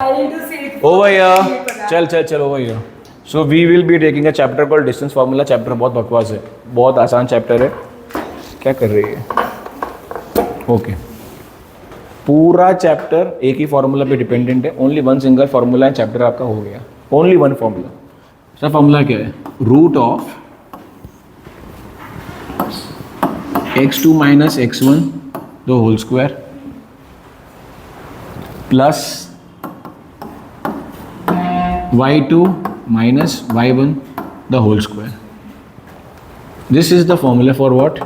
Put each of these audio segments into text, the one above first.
Over here. चल over here. So we will be taking a chapter called distance formula. Chapter बहुत बकवास है, बहुत आसान चैप्टर है. क्या कर रही है? ओके पूरा चैप्टर एक ही फॉर्मूला पे डिपेंडेंट है. ओनली वन सिंगल फॉर्मूला है, चैप्टर आपका हो गया. Only one formula. Sir formula क्या है? Root of x2 minus x1 the whole square plus y2 minus y1 the whole square. This is the formula for what?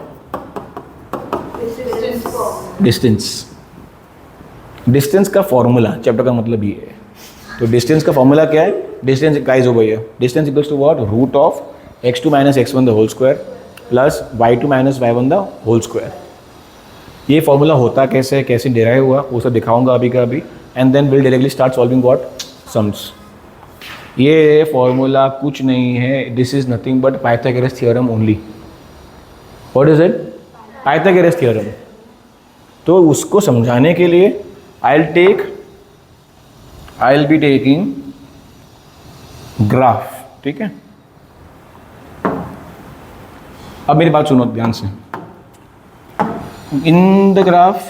Distance. Distance का formula chapter का मतलब ये है. तो डिस्टेंस का formula क्या है? डिस्टेंस गाइस हो भैया. Distance equals to what? Root of x2 minus x1 the whole square plus y2 minus y1 the whole square. ये फॉर्मूला होता कैसे है, कैसे डिराइव हुआ, वो सब दिखाऊंगा अभी का अभी. And then will directly start solving what? Sums. ये फॉर्मूला कुछ नहीं है. This is nothing but Pythagoras theorem only. What is it? Pythagoras theorem. तो उसको समझाने के लिए I will be taking graph. ठीक है, अब मेरी बात सुनो ध्यान से. In the graph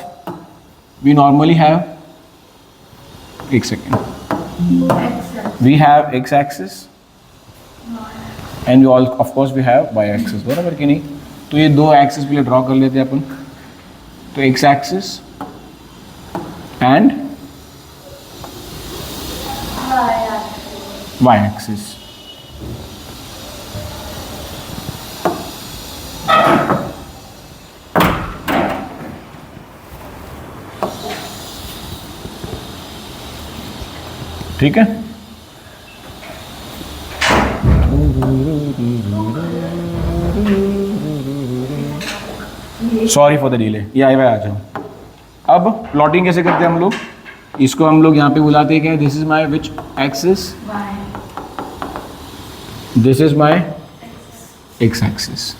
we normally have, एक second, we have x axis and we all of course we have y axis. बराबर कि नहीं? तो ये दो एक्सिस पहले ड्रॉ कर लेते हैं अपन. तो x axis and y axis. ठीक है. Sorry for the delay. ये आए आ जाओ. अब प्लॉटिंग कैसे करते हैं हम लोग? इसको हम लोग यहाँ पे बुलाते हैं क्या? This is my which axis? This is my x axis.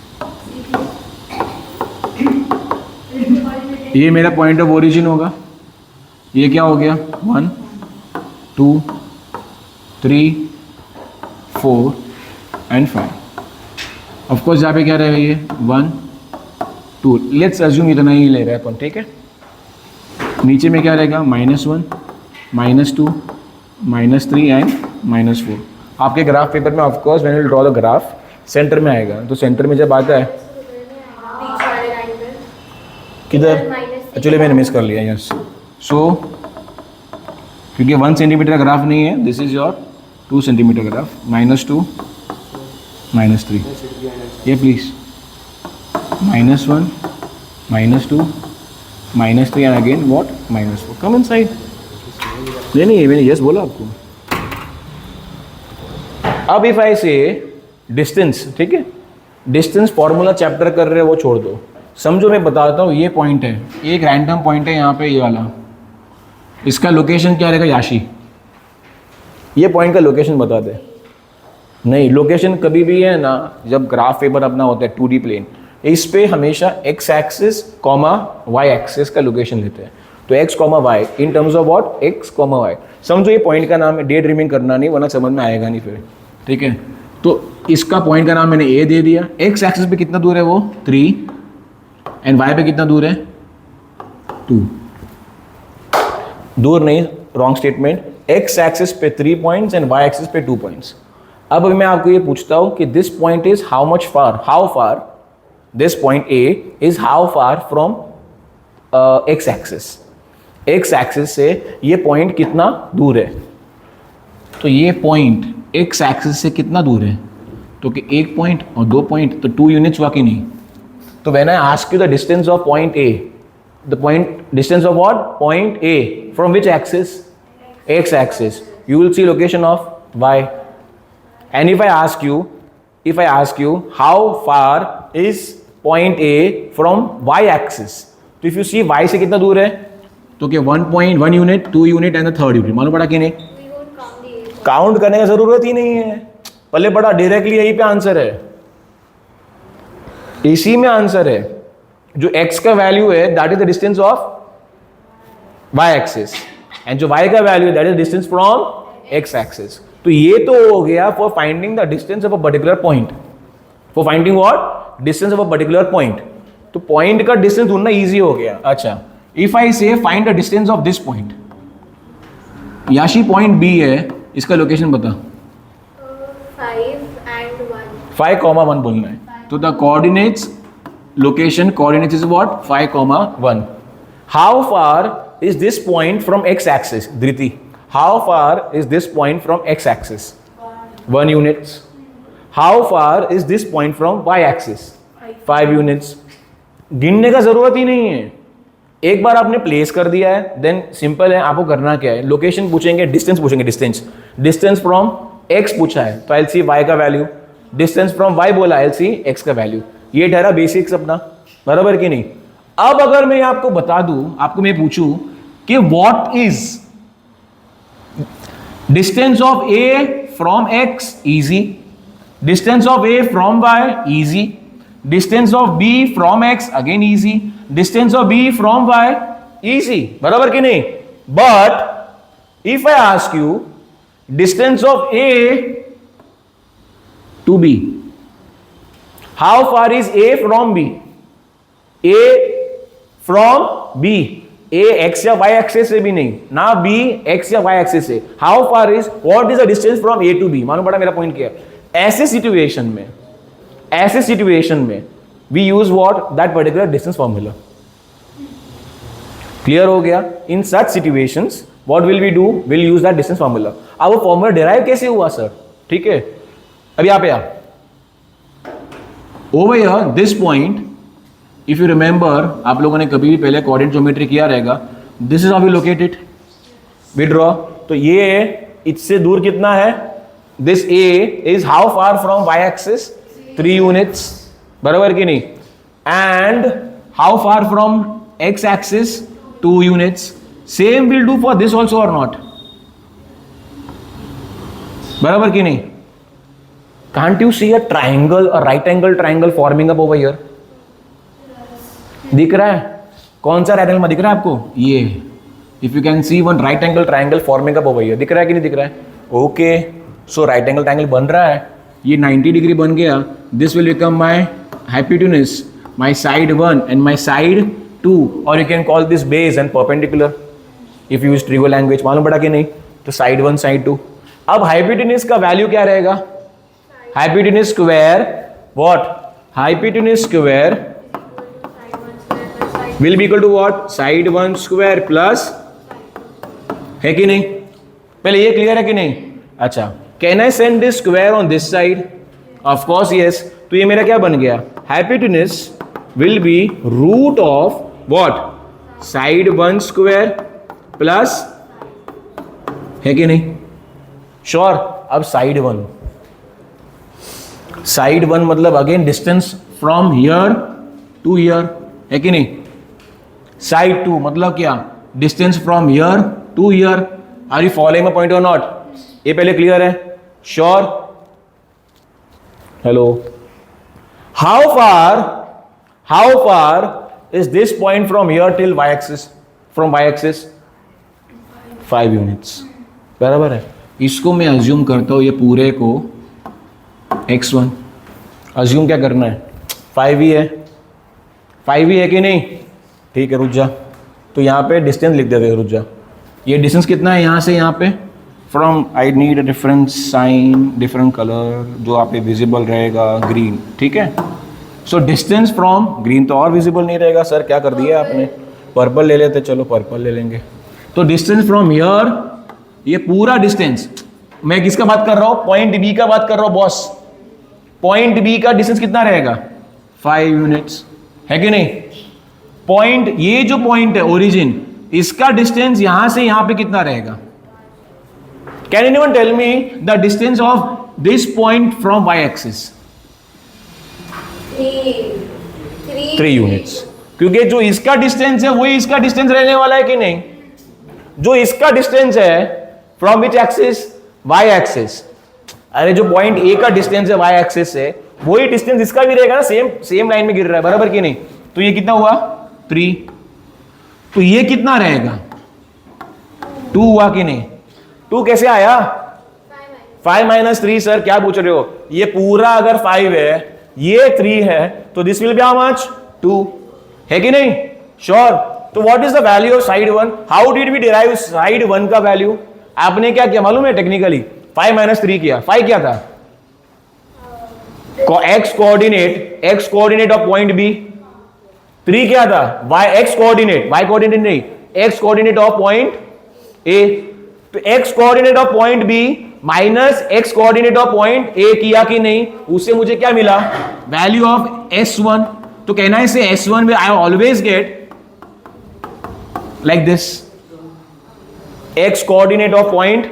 ये मेरा पॉइंट ऑफ ओरिजिन होगा. ये क्या हो गया? 1 2 3 4 एंड 5. ऑफकोर्स यहाँ पे क्या रहेगा? ये 1 2. लेट्स अज्यूम इतना ही ले रहे हैं अपन. ठीक है. नीचे में क्या रहेगा? -1 -2 -3 एंड -4. आपके ग्राफ पेपर में of course when you draw the graph centre में आएगा. तो सेंटर में जब आता है किधर? एक्चुअली मैंने मिस कर लिया. यस. सो क्योंकि 1 सेंटीमीटर का ग्राफ नहीं है, this is your 2 centimetre graph. -2 -3. ये please -1 -2 -3 and again what? -4. Come in side. नहीं मैंने यस बोला आपको. अब इफ आई से डिस्टेंस, ठीक है, डिस्टेंस फॉर्मूला चैप्टर कर रहे हो वो छोड़ दो. समझो मैं बताता हूँ. ये पॉइंट है, एक रैंडम पॉइंट है यहाँ पे, ये वाला. इसका लोकेशन क्या रहेगा? याशी. ये पॉइंट का लोकेशन बता दे. नहीं, लोकेशन कभी भी है ना, जब ग्राफ पेपर अपना होता है 2D प्लेन, इस पे हमेशा x axis comma y axis का लोकेशन लेते हैं. तो x comma y in terms of what? x comma y. समझो ये पॉइंट का नाम है. डे ड्रीमिंग करना नहीं, वरना समझ में आएगा नहीं फिर. ठीक है. तो इसका पॉइंट का नाम मैंने a दे दिया. x एक्सिस पे कितना दूर है वो? 3. एंड y पे कितना दूर है? 2. दूर नहीं, रॉन्ग स्टेटमेंट. x एक्सिस पे 3 पॉइंट्स एंड y एक्सिस पे 2 पॉइंट्स. अब मैं आपको ये पूछता हूँ कि this point is how far this point A is how far from x axis. x axis से ये पॉइंट कितना दूर है? तो ये पॉइंट x एक्सिस से कितना दूर है? तो कि 1 पॉइंट और 2 पॉइंट, तो 2 यूनिट्स हुआ कि नहीं? तो when I ask you the distance of point A, the point distance of what? Point A from which axis? X axis. You will see location of y. And if I ask you how far is point A from y axis, तो if you see y से कितना दूर है? तो क्या 1 unit, 2 unit and the 3rd unit. मालूम पड़ा कि नहीं? काउंट करने का जरूरत ही नहीं है. पहले पड़ा, डायरेक्टली यहीं पे आंसर है. इसी में आंसर है. जो x का वैल्यू है that is the distance of y axis. And जो y का value that is distance from x axis. तो ये तो हो गया for finding the distance of a particular point, for finding what distance of a particular point. तो point का distance ढूंढना इजी हो गया। अच्छा, इफ आई से find the distance of this point, याशी पॉइंट बी है, इसका लोकेशन बता। 5,1 बोलना है। तो the coordinates location coordinates is what 5,1। How far is this point from x axis? Dhriti, how far is this point from x axis? 1 units. How far is this point from y axis? 5 units. गिनने का जरूरत ही नहीं है, एक बार आपने place कर दिया है, देन सिंपल है। आपको करना क्या है, लोकेशन पूछेंगे, डिस्टेंस पूछेंगे, डिस्टेंस फ्रॉम x पूछा है तो आई सी y का वैल्यू, डिस्टेंस फ्रॉम y बोला आई सी x का वैल्यू। ये ठहरा बेसिक्स अपना, बराबर कि नहीं। अब अगर मैं आपको बता दूं, आपको मैं पूछूं कि what is distance of a from x, easy. Distance of a from y, easy. Distance of b from x, again easy. Distance of b from y, easy, बराबर कि नहीं। But if I ask you distance of a to b, how far is a from b? a from b, a x या y axis से भी नहीं ना, b x या y axis से। How far is, what is the distance from a to b? मालूम पड़ा मेरा पॉइंट क्या है। ऐसे सिचुएशन में we use what, that particular distance formula. Clear हो गया। In such situations what will we do, will use that distance formula. अब वो फॉर्मूला डिराइव कैसे हुआ सर? ठीक है, अब यहां पे आ, over here this point, if you remember, आप लोगों ने कभी भी पहले कोऑर्डिनेट ज्योमेट्री किया रहेगा, this is how we locate it, we draw. तो ये इससे दूर कितना है, this a is how far from y axis? 3 units, बराबर कि नहीं। And how far from x axis? 2 units. Same will do for this also और नॉट, बराबर कि नहीं। Can't you see a triangle, a right angle triangle forming up over here? दिख रहा है? कौन सा राइट एंगल में दिख रहा है आपको? ये, if you can see one right angle triangle forming up over here, दिख रहा है कि नहीं दिख रहा है? ओके, सो राइट एंगल ट्राइंगल बन रहा है, ये 90 डिग्री बन गया। This will become my hypotenuse, my side 1 and my side 2, और you can call this base and perpendicular if use trigo language. मालूम पड़ा कि नहीं? तो साइड 1 साइड 2। अब हाइपोटेन्यूज का वैल्यू क्या रहेगा? Hypotenuse square what, hypotenuse square will be equal to what, side 1 square plus, है कि नहीं? पहले ये क्लियर है कि नहीं? अच्छा, can I send this square on this side? Of course yes. तो ये मेरा क्या बन गया, hypotenuse will be root of what, side 1 square plus, है कि नहीं? श्योर। अब साइड 1, साइड 1 मतलब again distance from here to here, है कि नहीं। साइड 2 मतलब क्या, distance from here to here. Are you following my point और नॉट? ये पहले क्लियर है? Sure. Hello, how far is this point from here till y axis? From y axis 5 units, बराबर है। इसको मैं अज्यूम करता हूं, ये पूरे को x1 अज्यूम क्या करना है, 5 ही है, 5 ही है कि नहीं? ठीक है, रुक जा। तो यहाँ पे डिस्टेंस लिख देते हैं, रुक जा। ये डिस्टेंस कितना है यहाँ से यहाँ पे? From, I need a different sign, different colour जो आप पे विजिबल रहेगा, ग्रीन, ठीक है। सो डिस्टेंस फ्रॉम, ग्रीन तो और विजिबल नहीं रहेगा सर, क्या कर दिया आपने, पर्पल ले लेते, चलो पर्पल ले लेंगे। तो डिस्टेंस फ्रॉम हियर, ये पूरा डिस्टेंस, मैं किसका बात कर रहा हूँ, पॉइंट बी का बात कर रहा हूँ बॉस। पॉइंट बी का डिस्टेंस कितना रहेगा, 5 यूनिट्स, है कि नहीं। पॉइंट, ये जो पॉइंट है ओरिजिन, इसका डिस्टेंस यहां से यहां पे कितना रहेगा? Can anyone tell me the distance of this point from y axis? 3 units, क्योंकि जो इसका डिस्टेंस है वही इसका डिस्टेंस रहने वाला है कि नहीं। जो इसका डिस्टेंस है from which axis, y axis. अरे जो पॉइंट ए का डिस्टेंस है y एक्सिस से, वही डिस्टेंस इसका भी रहेगा ना, सेम लाइन में गिर रहा है, बराबर कि नहीं। तो ये कितना हुआ, 3। तो ये कितना रहेगा, 2 हुआ कि नहीं? 2 कैसे आया? 5 माइनस 3 सर क्या पूछ रहे हो? ये पूरा अगर 5 है, ये 3 है, तो this will be how much? 2 है कि नहीं? श्योर। तो what is the value of side 1? How did we derive side 1 का वैल्यू? आपने क्या किया मालूम है? टेक्निकली 5 माइनस 3 किया। 5 क्या था? X coordinate of point B. 3 क्या था? एक्स कोऑर्डिनेट नहीं, x coordinate of point A. तो x coordinate of point B minus x coordinate of point A किया कि नहीं? उससे मुझे क्या मिला? Value of S1। तो कहना है इसे S1 में I always get like this, x coordinate of point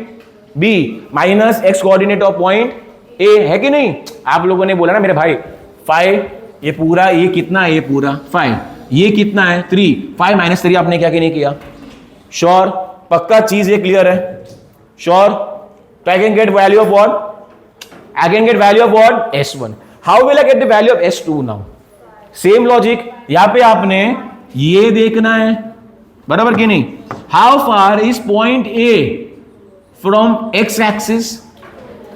B minus x coordinate of point A, है कि नहीं? आप लोगों ने बोला ना मेरे भाई 5, ये पूरा, ये कितना है? ये पूरा 5, ये कितना है? 3। 5 माइनस 3 आपने क्या कि नहीं किया? श्योर, पक्का चीज ये क्लियर है? श्योर। तो I can get value of what? I can get value of what? S1। How will I get the value of S2 now? Same logic, यहां पे आपने ये देखना है, बराबर कि नहीं? How far is point A from x axis?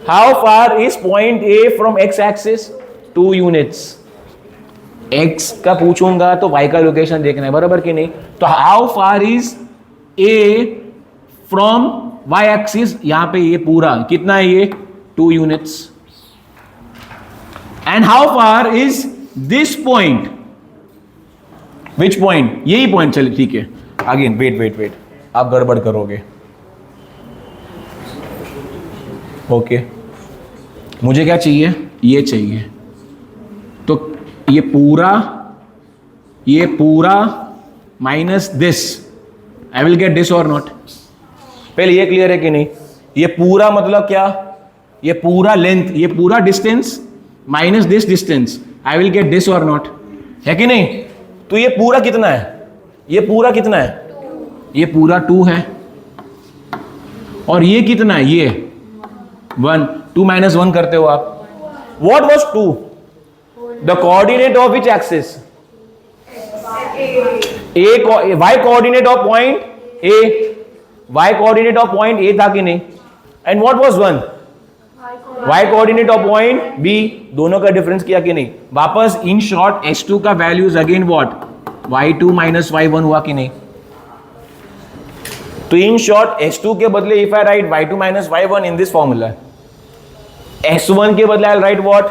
How far is point A from x axis? 2 units. X का पूछूंगा तो वाई का लोकेशन देखना है, बराबर कि नहीं? तो how far is A from Y axis? यहां पे ये पूरा कितना है? ये 2 units. And how far is this point? Which point? यही पॉइंट। चलिए ठीक है, अगेन वेट, आप गड़बड़ करोगे। ओके, मुझे क्या चाहिए? ये चाहिए। तो ये पूरा minus this, I will get this और नॉट? पहले ये क्लियर है कि नहीं? ये पूरा मतलब क्या? ये पूरा लेंथ, ये पूरा distance minus this distance, I will get this और नॉट, है कि नहीं? तो ये पूरा कितना है? ये पूरा कितना है? ये पूरा 2 है। और ये कितना है? ये 1। 2 माइनस 1 करते हो आप। What was 2? The coordinate of which axis? Y coordinate of point A. Y coordinate of point A था कि नहीं? And what was 1? Y coordinate of point B. दोनों का डिफरेंस किया कि नहीं? वापस इन शॉर्ट S2 का values again what? Y2 minus Y1 हुआ कि नहीं? तो इन शॉर्ट S2 के बदले if I write Y2 minus Y1 in this formula, x1 के बदले I write what?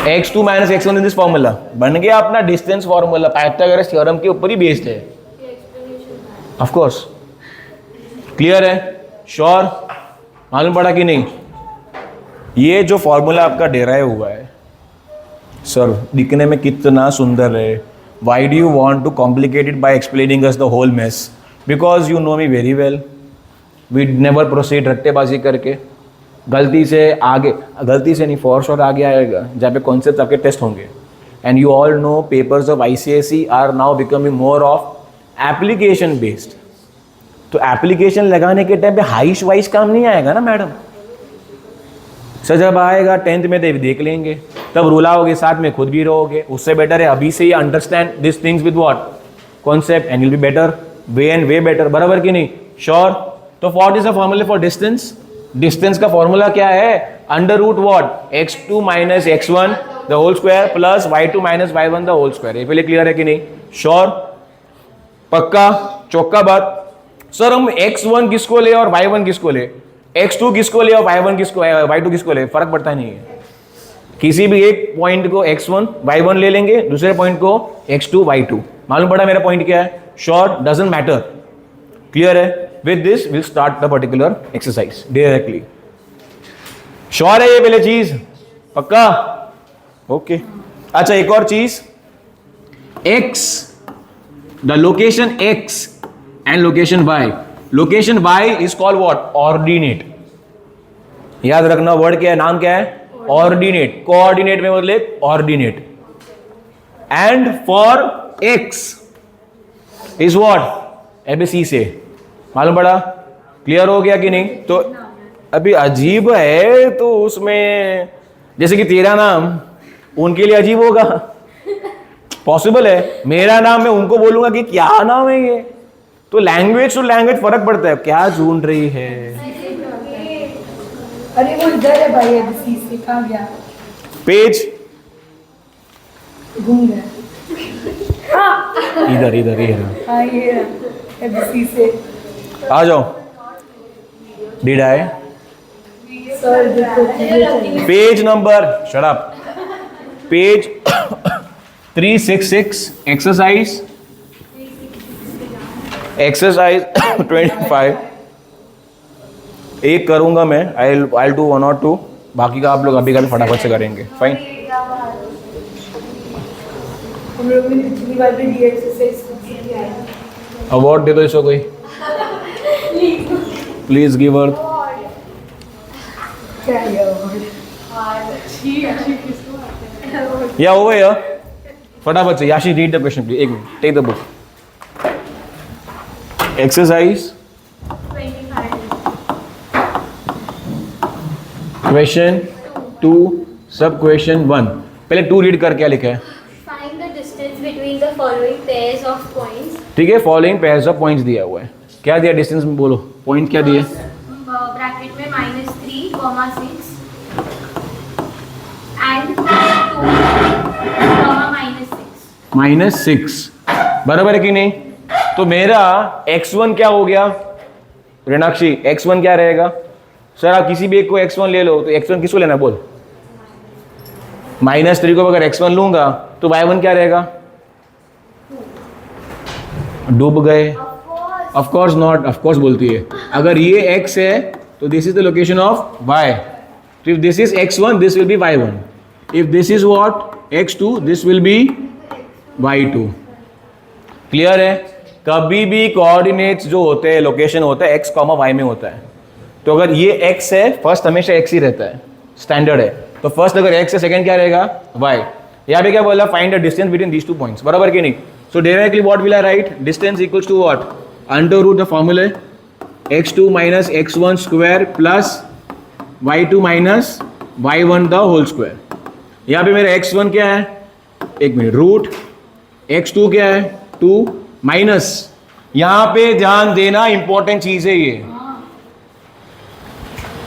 x2 minus x1 in this formula. बन गया अपना डिस्टेंस फॉर्मूला, पाइथागोरस थ्योरम के ऊपर ही बेस्ड है। ऑफ कोर्स, क्लियर है? श्योर? मालूम पड़ा कि नहीं? ये जो फॉर्मूला आपका डेराइव हुआ है सर, दिखने में कितना सुंदर है। Why do you want to complicate it by explaining us the whole mess? Because you know me very well. We never proceed रट्टेबाजी करके। गलती से नहीं, फॉर श्योर आगे आएगा जहाँ पे कॉन्सेप्ट आपके टेस्ट होंगे। And you all know papers of ICSE are now becoming more of application based. तो एप्लीकेशन लगाने के टाइम पे हाइश वाइश काम नहीं आएगा ना मैडम सर। जब आएगा 10th में देख लेंगे, तब रुलाओगे, साथ में खुद भी रहोगे। उससे बेटर है अभी से ही understand this things with what? Concept, and will be better, way better, बराबर कि नहीं? श्योर। तो what is the formula for distance? Distance का फॉर्मूला क्या है? Under root what? x2 minus x1 the whole square plus y2 minus y1 the whole square. ये पहले clear है कि नहीं? श्योर? पक्का चौका बात। सर हम x1 किसको ले और y1 किसको ले? x2 किसको ले और y1 किसको, y2 किसको ले? फर्क पड़ता नहीं है। किसी भी एक पॉइंट को x1 y1 ले लेंगे, दूसरे पॉइंट को x2 y2। मालूम पड़ा मेरा पॉइंट क्या है? श्योर? Doesn't matter. क्लियर है? With this we'll start the particular exercise directly. Sure है ये पहले चीज? पक्का? ओके। अच्छा एक और चीज, x, the location x and location y. Location y is called what? Ordinate. याद रखना वर्ड क्या है, नाम क्या है? ऑर्डिनेट। कोऑर्डिनेट में मतलब ordinate. And for x is what? ABC से। मालूम पड़ा? क्लियर हो गया कि नहीं? तो अभी अजीब है तो उसमें, जैसे कि तेरा नाम उनके लिए अजीब होगा, पॉसिबल है। मेरा नाम मैं उनको बोलूंगा कि क्या नाम है ये, तो लैंग्वेज टू लैंग्वेज फर्क पड़ता है। क्या ढूंढ रही है? अरे वो इधर है भाई, एबीसी से कहाँ गया? पेज घूम गया। हाँ इधर इधर इधर हाँ ये एबीसी से। आ जाओ। डिड आई सर देखो page number shut up page 366 exercise 25 एक करूंगा मैं। आई डू 1 और 2, बाकी का आप लोग अभी कल फटाफट से करेंगे। फाइन। हम लोग ने पिछली बार भी डी एक्सरसाइज किया है। अवार्ड दे दो इसको कोई, प्लीज गिव अर्थ। क्या है अवार्ड? या ओवर या फटाफट से। Yashi read the question please. एक minute, take the book. Exercise question 2 sub question 1। पहले 2 रीड कर क्या लिखा है? Find the distance between the following pairs of points. ठीक है, फॉलोइंग पेयर्स ऑफ पॉइंट्स दिया हुआ है। क्या दिया डिस्टेंस में? बोलो पॉइंट क्या दिए? ब्रैकेट में -3, -6 and 2, -6. -6 बराबर है कि नहीं? तो मेरा x1 क्या हो गया ऋणाक्षी? x1 क्या रहेगा? सर आप किसी भी एक को x1 ले लो, तो x1 किसको लेना बोल? -3 को अगर x1 लूंगा तो y1 क्या रहेगा? डूब गए। Of course not, of course बोलती है। अगर ये x है तो this is the location of y. If this is x1 this will B y1. If this is what x2 this will B y2. Clear है? कभी भी कोऑर्डिनेट्स जो होते हैं, लोकेशन होता है x, y में होता है। तो अगर ये x है, फर्स्ट हमेशा x ही रहता है, स्टैंडर्ड है। तो फर्स्ट अगर x है, सेकंड क्या रहेगा? y. यहाँ पे क्या बोला? Find the distance between these 2 points. बराबर कि नहीं? So directly what will I write? Distance equals to what? Under root the formula x2 minus x1 square plus y2 minus y1 the whole square. यहाँ पे मेरा x1 क्या है? एक minute, root x2 क्या है? 2 माइनस, यहाँ पे ध्यान देना, इंपॉर्टेंट चीज है ये।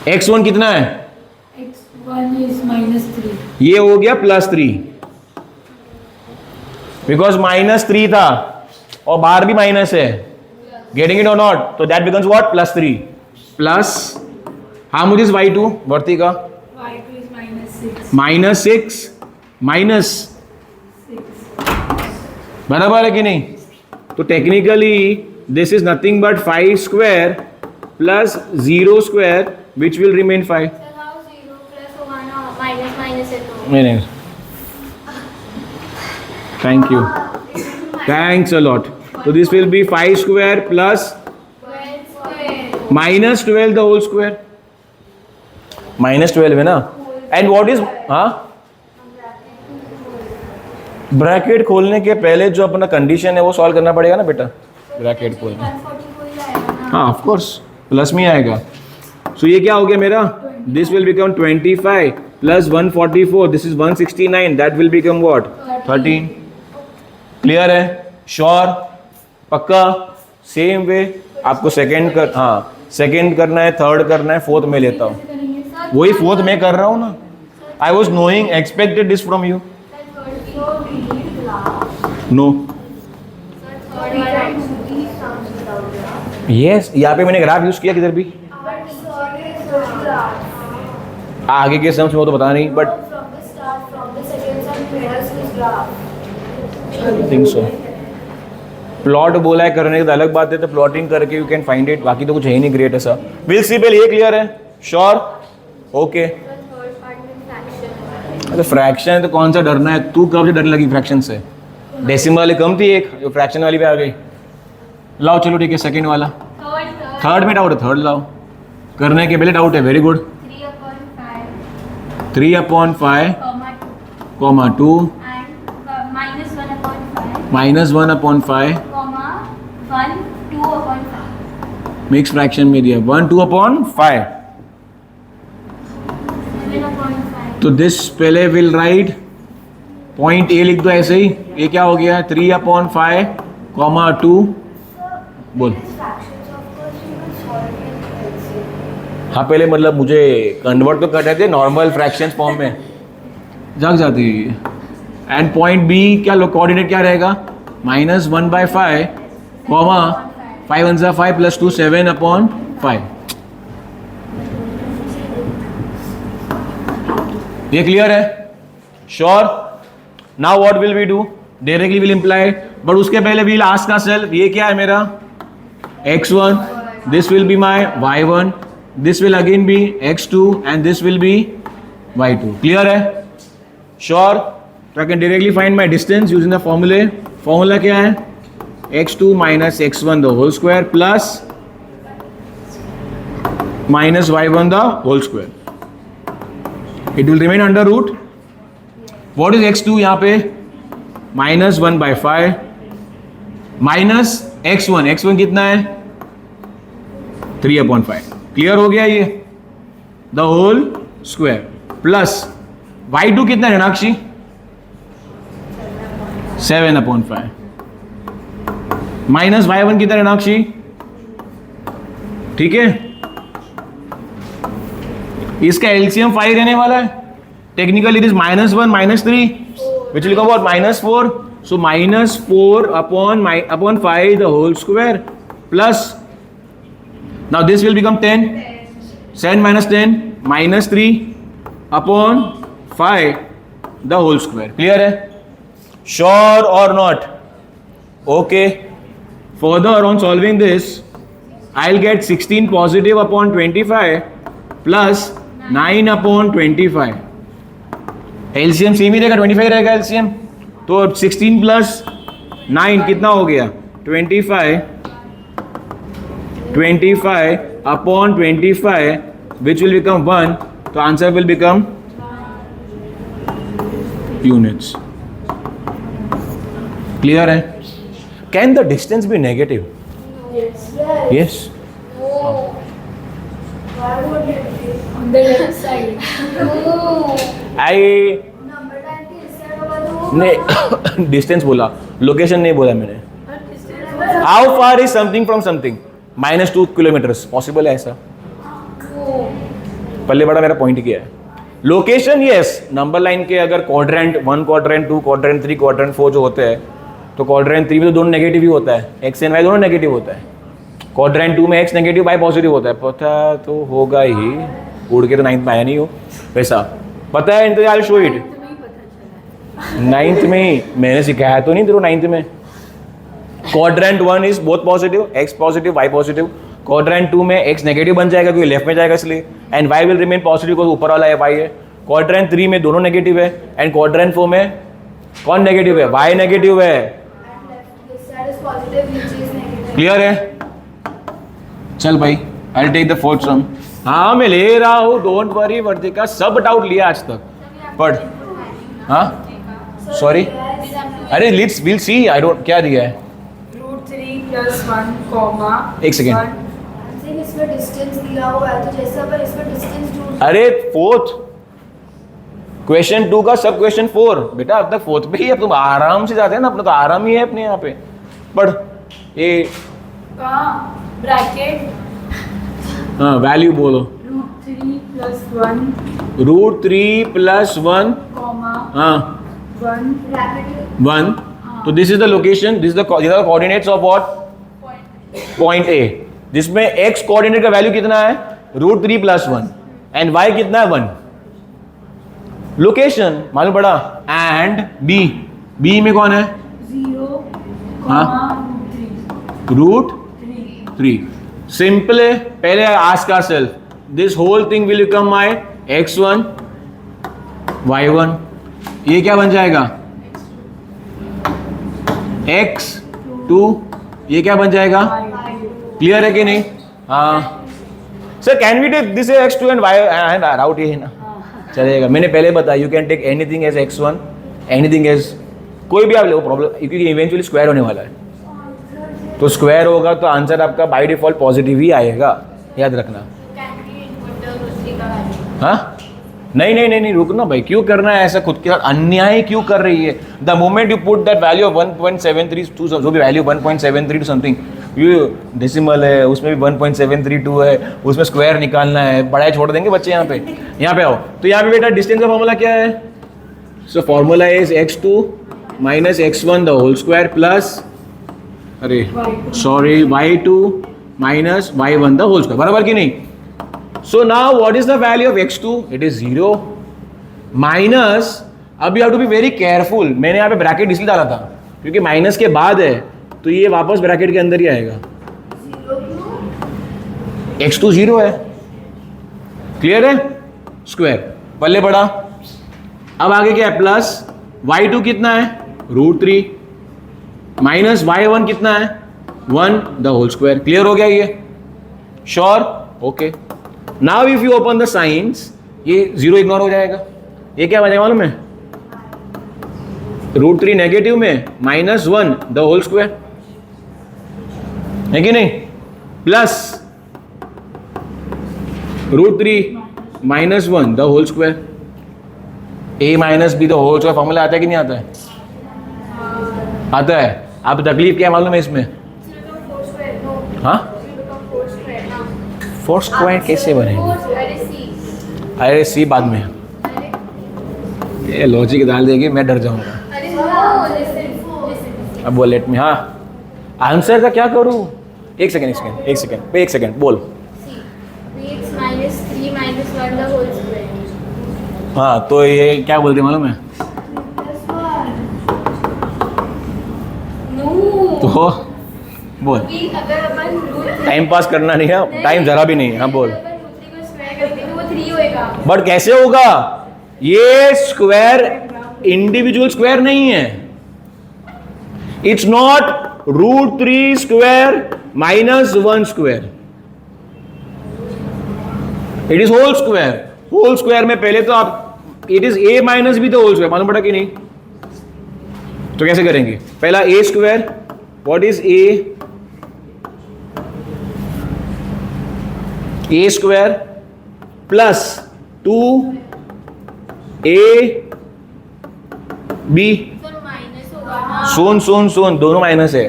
x1 कितना है? x1 is -3. ये हो गया +3 बिकॉज -3 था और बाहर भी माइनस है। गेटिंग इट और नॉट? तो that becomes what? +3 plus how much is y2 वर्ती का? y2 is -6. -6 माइनस, बराबर है कि नहीं? तो technically this is nothing but 5 square plus 0 square which will remain 5. Sir, how 0 plus 1 minus है तो? नहीं, thank you, thanks a lot. तो this will be 5 square plus 12 square. -12 the whole square. -12 है ना? एंड व्हाट इज, हाँ, bracket खोलने के पहले जो अपना कंडीशन है वो सॉल्व करना पड़ेगा ना बेटा. ब्रैकेट खोलना, 144 ही आएगा ना? हाँ ऑफ कोर्स प्लस में आएगा. सो ये क्या हो गया मेरा? This will become 25 plus 144, this is 169, that will become what? 13. Clear है? श्योर? पक्का? सेम वे आपको सेकंड कर, हाँ सेकंड करना है, थर्ड करना है, फोर्थ में लेता हूँ. वही फोर्थ में कर रहा हूँ ना. I was knowing, expected this from you. No yes, यहाँ पे मैंने ग्राफ यूज किया किधर भी. आगे के सम्स में वो तो पता नहीं, बट थिंक सो. प्लॉट बोला है करने की अलग बात है, तो प्लॉटिंग करके यू कैन फाइंड इट. बाकी तो कुछ है ही नहीं ग्रेट ऐसा. विल सी पहले ये क्लियर है? श्योर? ओके. अच्छा फ्रैक्शन है तो कौन सा डरना है? तू कब से डरने लगी फ्रैक्शन से? डेसिमल वाली कम थी, एक फ्रैक्शन वाली भी आ गई. लाओ चलो ठीक है, सेकंड वाला. थर्ड में डाउट है, थर्ड लाओ. करने के पहले डाउट है, very good. 3/5 comma 2 -1/5 mix fraction में दिया 1 2/5. तो दिस पहले विल राइट पॉइंट ए लिख दो ऐसे ही. ये क्या हो गया? 3/5 कॉमा 2 बोल। Fractions, of course, you can solve it LCM. हाँ पहले मतलब मुझे कन्वर्ट तो कर रहे थे नॉर्मल फ्रैक्शंस फॉर्म में, जग जाती है। एंड पॉइंट बी क्या कोऑर्डिनेट क्या रहेगा, -1/5 कॉमा 5 1 5 + 2 7/5। ये क्लियर है? Sure? Now what will we do, directly will imply, but उसके पहले विल आस्क आवरसेल्फ ये क्या है मेरा x1, this will be my y1, this will again be x2 and this will be y2. Clear है? Sure? So I can directly find my distance using the formula. Formula क्या है? x2 minus x1 the whole square plus minus y1 the whole square. It will remain under root. What is x2 यहाँ पे? -1/5 minus x1. x1 कितना है? 3/5. Clear हो गया ये? The whole square plus y2 कितना है मीनाक्षी? 7/5 माइनस y1 कितना है मीनाक्षी? ठीक है, इसका एलसीएम 5 रहने वाला है। Technically it is -1 -3 which will come out -4. So -4/5 the whole square plus, now this will become 10. 7 minus 10 -3/5 the whole square. Clear है? Sure or not? Okay. Further on solving this, I'll get 16 +25 plus 9/25. LCM same ही रहेगा, 25 रहेगा LCM। तो 16 + 9 कितना हो गया? 25 25/25 which will become 1. तो answer will become units. Clear है? Can the distance be negative? Yes. Yes. No. Why would it be on the left side? No. I Number line के इस साइड होगा तो ने डिस्टेंस बोला, लोकेशन नहीं बोला मैंने। How far is something from something? -2 kilometres possible है ऐसा? पहले बड़ा मेरा पॉइंट क्या है, लोकेशन यस। नंबर लाइन के अगर क्वाड्रेंट 1 क्वाड्रेंट 2 क्वाड्रेंट 3 क्वाड्रेंट 4 जो होते हैं, तो क्वाड्रेंट 3 में तो दोनों नेगेटिव ही होता है, एक्स एंड वाई दोनों नेगेटिव होता है। क्वाड्रेंट 2 में एक्स नेगेटिव वाई पॉजिटिव होता है, पता तो होगा ही, उड़ के तो 9th में आया नहीं हो वैसा, पता है। तो आई शो इट 9th में ही मैंने सिखाया तो नहीं तेरे 9th में। Quadrant 1 is both positive, X positive Y positive. Quadrant 2 में एक्स नेगेटिव बन जाएगा क्योंकि लेफ्ट में जाएगा इसलिए, and Y will remain positive क्योंकि ऊपर वाला है वाई है। क्वाड्रेंट 3 में दोनों नेगेटिव है, एंड क्वाड्रेंट 4 में कौन नेगेटिव है? वाई नेगेटिव है। this side is positive, which is negative. Clear है? चल भाई, I will take the fourth sum. हाँ मैं ले रहा हूँ, डोंट वरी वर्तिका, सब डाउट लिया आज तक। पढ़। हाँ सॉरी, अरे let's will see, I don't, क्या दिया है? √3 + 1, कॉमा एक सेकेंड। Since इसमें डिस्टेंस दिया हुआ है तो जैसे अपन इसमें डिस्टेंस ढूंढ, अरे फोर्थ क्वेश्चन 2 का सब क्वेश्चन 4 बेटा, अब तक फोर्थ पे ही, अब तुम आराम से जाते हैं ना, अपना तो आराम ही है अपने यहाँ पे। पढ़ ये, ब्रैकेट हाँ वैल्यू बोलो। √3 + 1, √3 + 1, कॉमा हाँ 1, 1। तो this is the location, this is the coordinates of what? Point A, जिसमें x कोऑर्डिनेट का वैल्यू कितना है? √3 + 1, एंड y कितना है? 1। लोकेशन मालूम पड़ा। एंड बी, बी में कौन है? 0, हाँ? √3 √3। सिंपल है, पहले ask ourselves, this whole thing will become my x1 y1, ये क्या बन जाएगा? x2, ये क्या बन जाएगा? क्लियर है कि नहीं? हाँ sir, can we take this x2 and y and out, ये है ना, चलेगा। मैंने पहले बताया, you can take anything as x1, anything as कोई भी आप लो, प्रॉब्लम, क्योंकि इवेंचुअली स्क्वायर होने वाला है, तो स्क्वायर होगा तो आंसर आपका बाय डिफॉल्ट पॉजिटिव ही आएगा, याद रखना। हाँ नहीं नहीं नहीं नहीं, रुकना भाई, क्यों करना है ऐसा, खुद के साथ अन्याय क्यों कर रही है? The moment you put that value of 1.73 to जो भी वैल्यू 1.73 टू समथिंग, ये डेसिमल है, उसमें भी 1.732 है, उसमें स्क्वायर निकालना है, पढ़ाई छोड़ देंगे बच्चे यहाँ पे आओ। तो यहाँ पे बेटा डिस्टेंस का फॉर्मूला क्या है? So formula is x2 minus x1 the whole square plus y2 minus y1 the whole square, बराबर कि नहीं? So now what is the value of x2? It is 0 minus, अब you have to be very careful, मैंने यहाँ पे bracket इसलिए डाला था क्योंकि माइनस के बाद है तो ये वापस ब्रैकेट के अंदर ही आएगा। x2 0 है, क्लियर है? स्क्वायर पल्ले पड़ा। अब आगे क्या है? प्लस y2 कितना है? √3 माइनस y1 कितना है? 1 द होल स्क्वायर। क्लियर हो गया ये? Sure? Okay. Now if you open the science, ये 0 इग्नोर हो जाएगा, ये क्या बचेगा मालूम है? √3 नेगेटिव में माइनस 1 द होल स्क्वायर, है कि नहीं? Plus √3 minus 1 the whole square, a minus B the whole square formula आता है कि नहीं आता है? आता है। अब तकलीफ क्या मालूम है इसमें? हाँ, फोर स्क्वायर कैसे बने? अरे सी बाद में, ये लॉजिक डाल देगी, मैं डर जाऊंगा। अब बोल लेट में, हाँ आंसर का क्या करूँ? एक सेकेंड बोल। हाँ तो ये क्या बोलते मालूम है? तो बोल, टाइम पास करना नहीं है, टाइम जरा भी नहीं है। हाँ बोल। बट कैसे होगा? ये स्क्वायर इंडिविजुअल स्क्वायर नहीं है, it's not √3 square minus 1 square, it is whole square. Whole square में पहले तो आप, it is a minus B the whole square, मालूम पड़ा कि नहीं? तो कैसे करेंगे? पहला a square, what is a square plus 2ab, सुन दोनों माइनस है,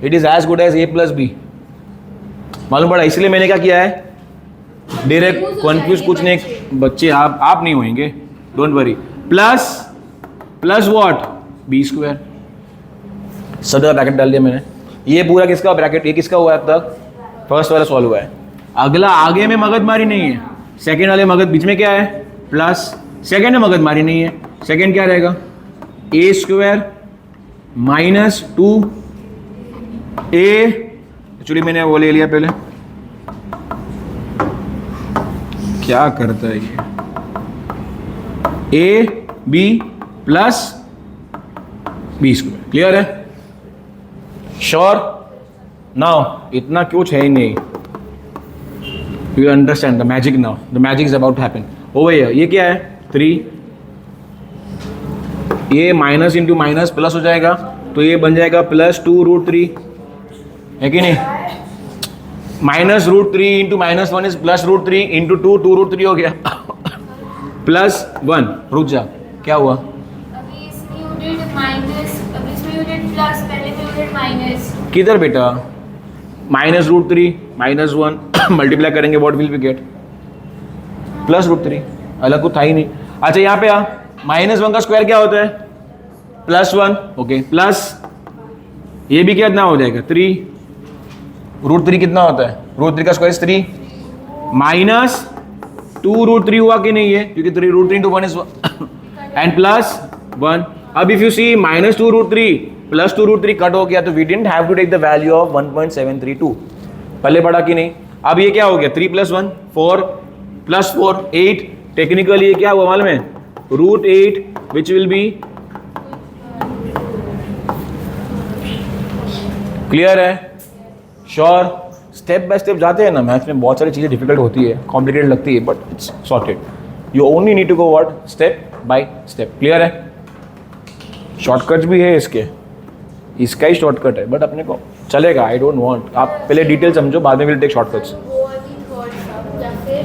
it is as good as a plus B, मालूम पड़ा? इसलिए मैंने क्या किया है, डायरेक्ट कंफ्यूज कुछ नहीं, बच्चे आप नहीं होंगे, don't worry. Plus what? b square, सदा ब्रैकेट डाल दिया मैंने। ये पूरा किसका ब्रैकेट? ये किसका हुआ अब तक? फर्स्ट वाला सॉल्व हुआ है। अगला आगे में मगजमारी नहीं है, सेकंड वाले मगज बीच में क्या है? प्लस, सेकंड में मगजमारी नहीं है, सेकंड क्या रहेगा? a square minus 2a, actually मैंने वो ले लिया पहले, क्या करता है ये? ab plus b square. Clear है? श्योर? नाउ इतना कुछ है ही नहीं, you understand the magic now, the magic is about to happen over here. ये क्या है? 3, ये माइनस इंटू माइनस प्लस हो जाएगा, तो ये बन जाएगा प्लस 2√3, है कि नहीं? Minus √3 into minus 1 is plus √3 into 2√3 हो गया प्लस 1। रुक जा, क्या हुआ? अभी इसमें यू डिड माइनस, अभी इसमें यू डिड प्लस, पहले में यू डिड माइनस। किधर बेटा? माइनस √3 माइनस 1 मल्टीप्लाई करेंगे, what will we get? Plus √3, अलग कुछ था ही नहीं। अच्छा यहाँ पे आ, माइनस 1 का स्क्वायर क्या होता है? Plus 1, okay. प्लस ये भी कितना हो जाएगा? 3, √3 कितना होता है? √3 का स्क्वायर 3 माइनस 2√3 हुआ कि नहीं है? क्योंकि 3√3 into 1 is 1 एंड प्लस 1। अब if you see minus 2√3 plus 2√3 cut हो गया, तो we didn't have to take the value of 1.732। पहले पढ़ा कि नहीं? अब ये क्या हो गया? 3 + 1 4 + 4 8, टेक्निकली ये क्या हुआ मालूम है? √8 विच विल बी, क्लियर है? श्योर? स्टेप बाय स्टेप जाते हैं ना, मैथ्स में बहुत सारी चीज़ें डिफिकल्ट होती है, कॉम्प्लिकेटेड लगती है, but it's sorted. You only need to go what? Step by step. Clear है? शॉर्टकट्स भी है इसके, इसका ही शॉर्टकट है, बट अपने को चलेगा। आई डोंट वांट, आप पहले डिटेल समझो, बाद में विल टेक शॉर्टकट्स।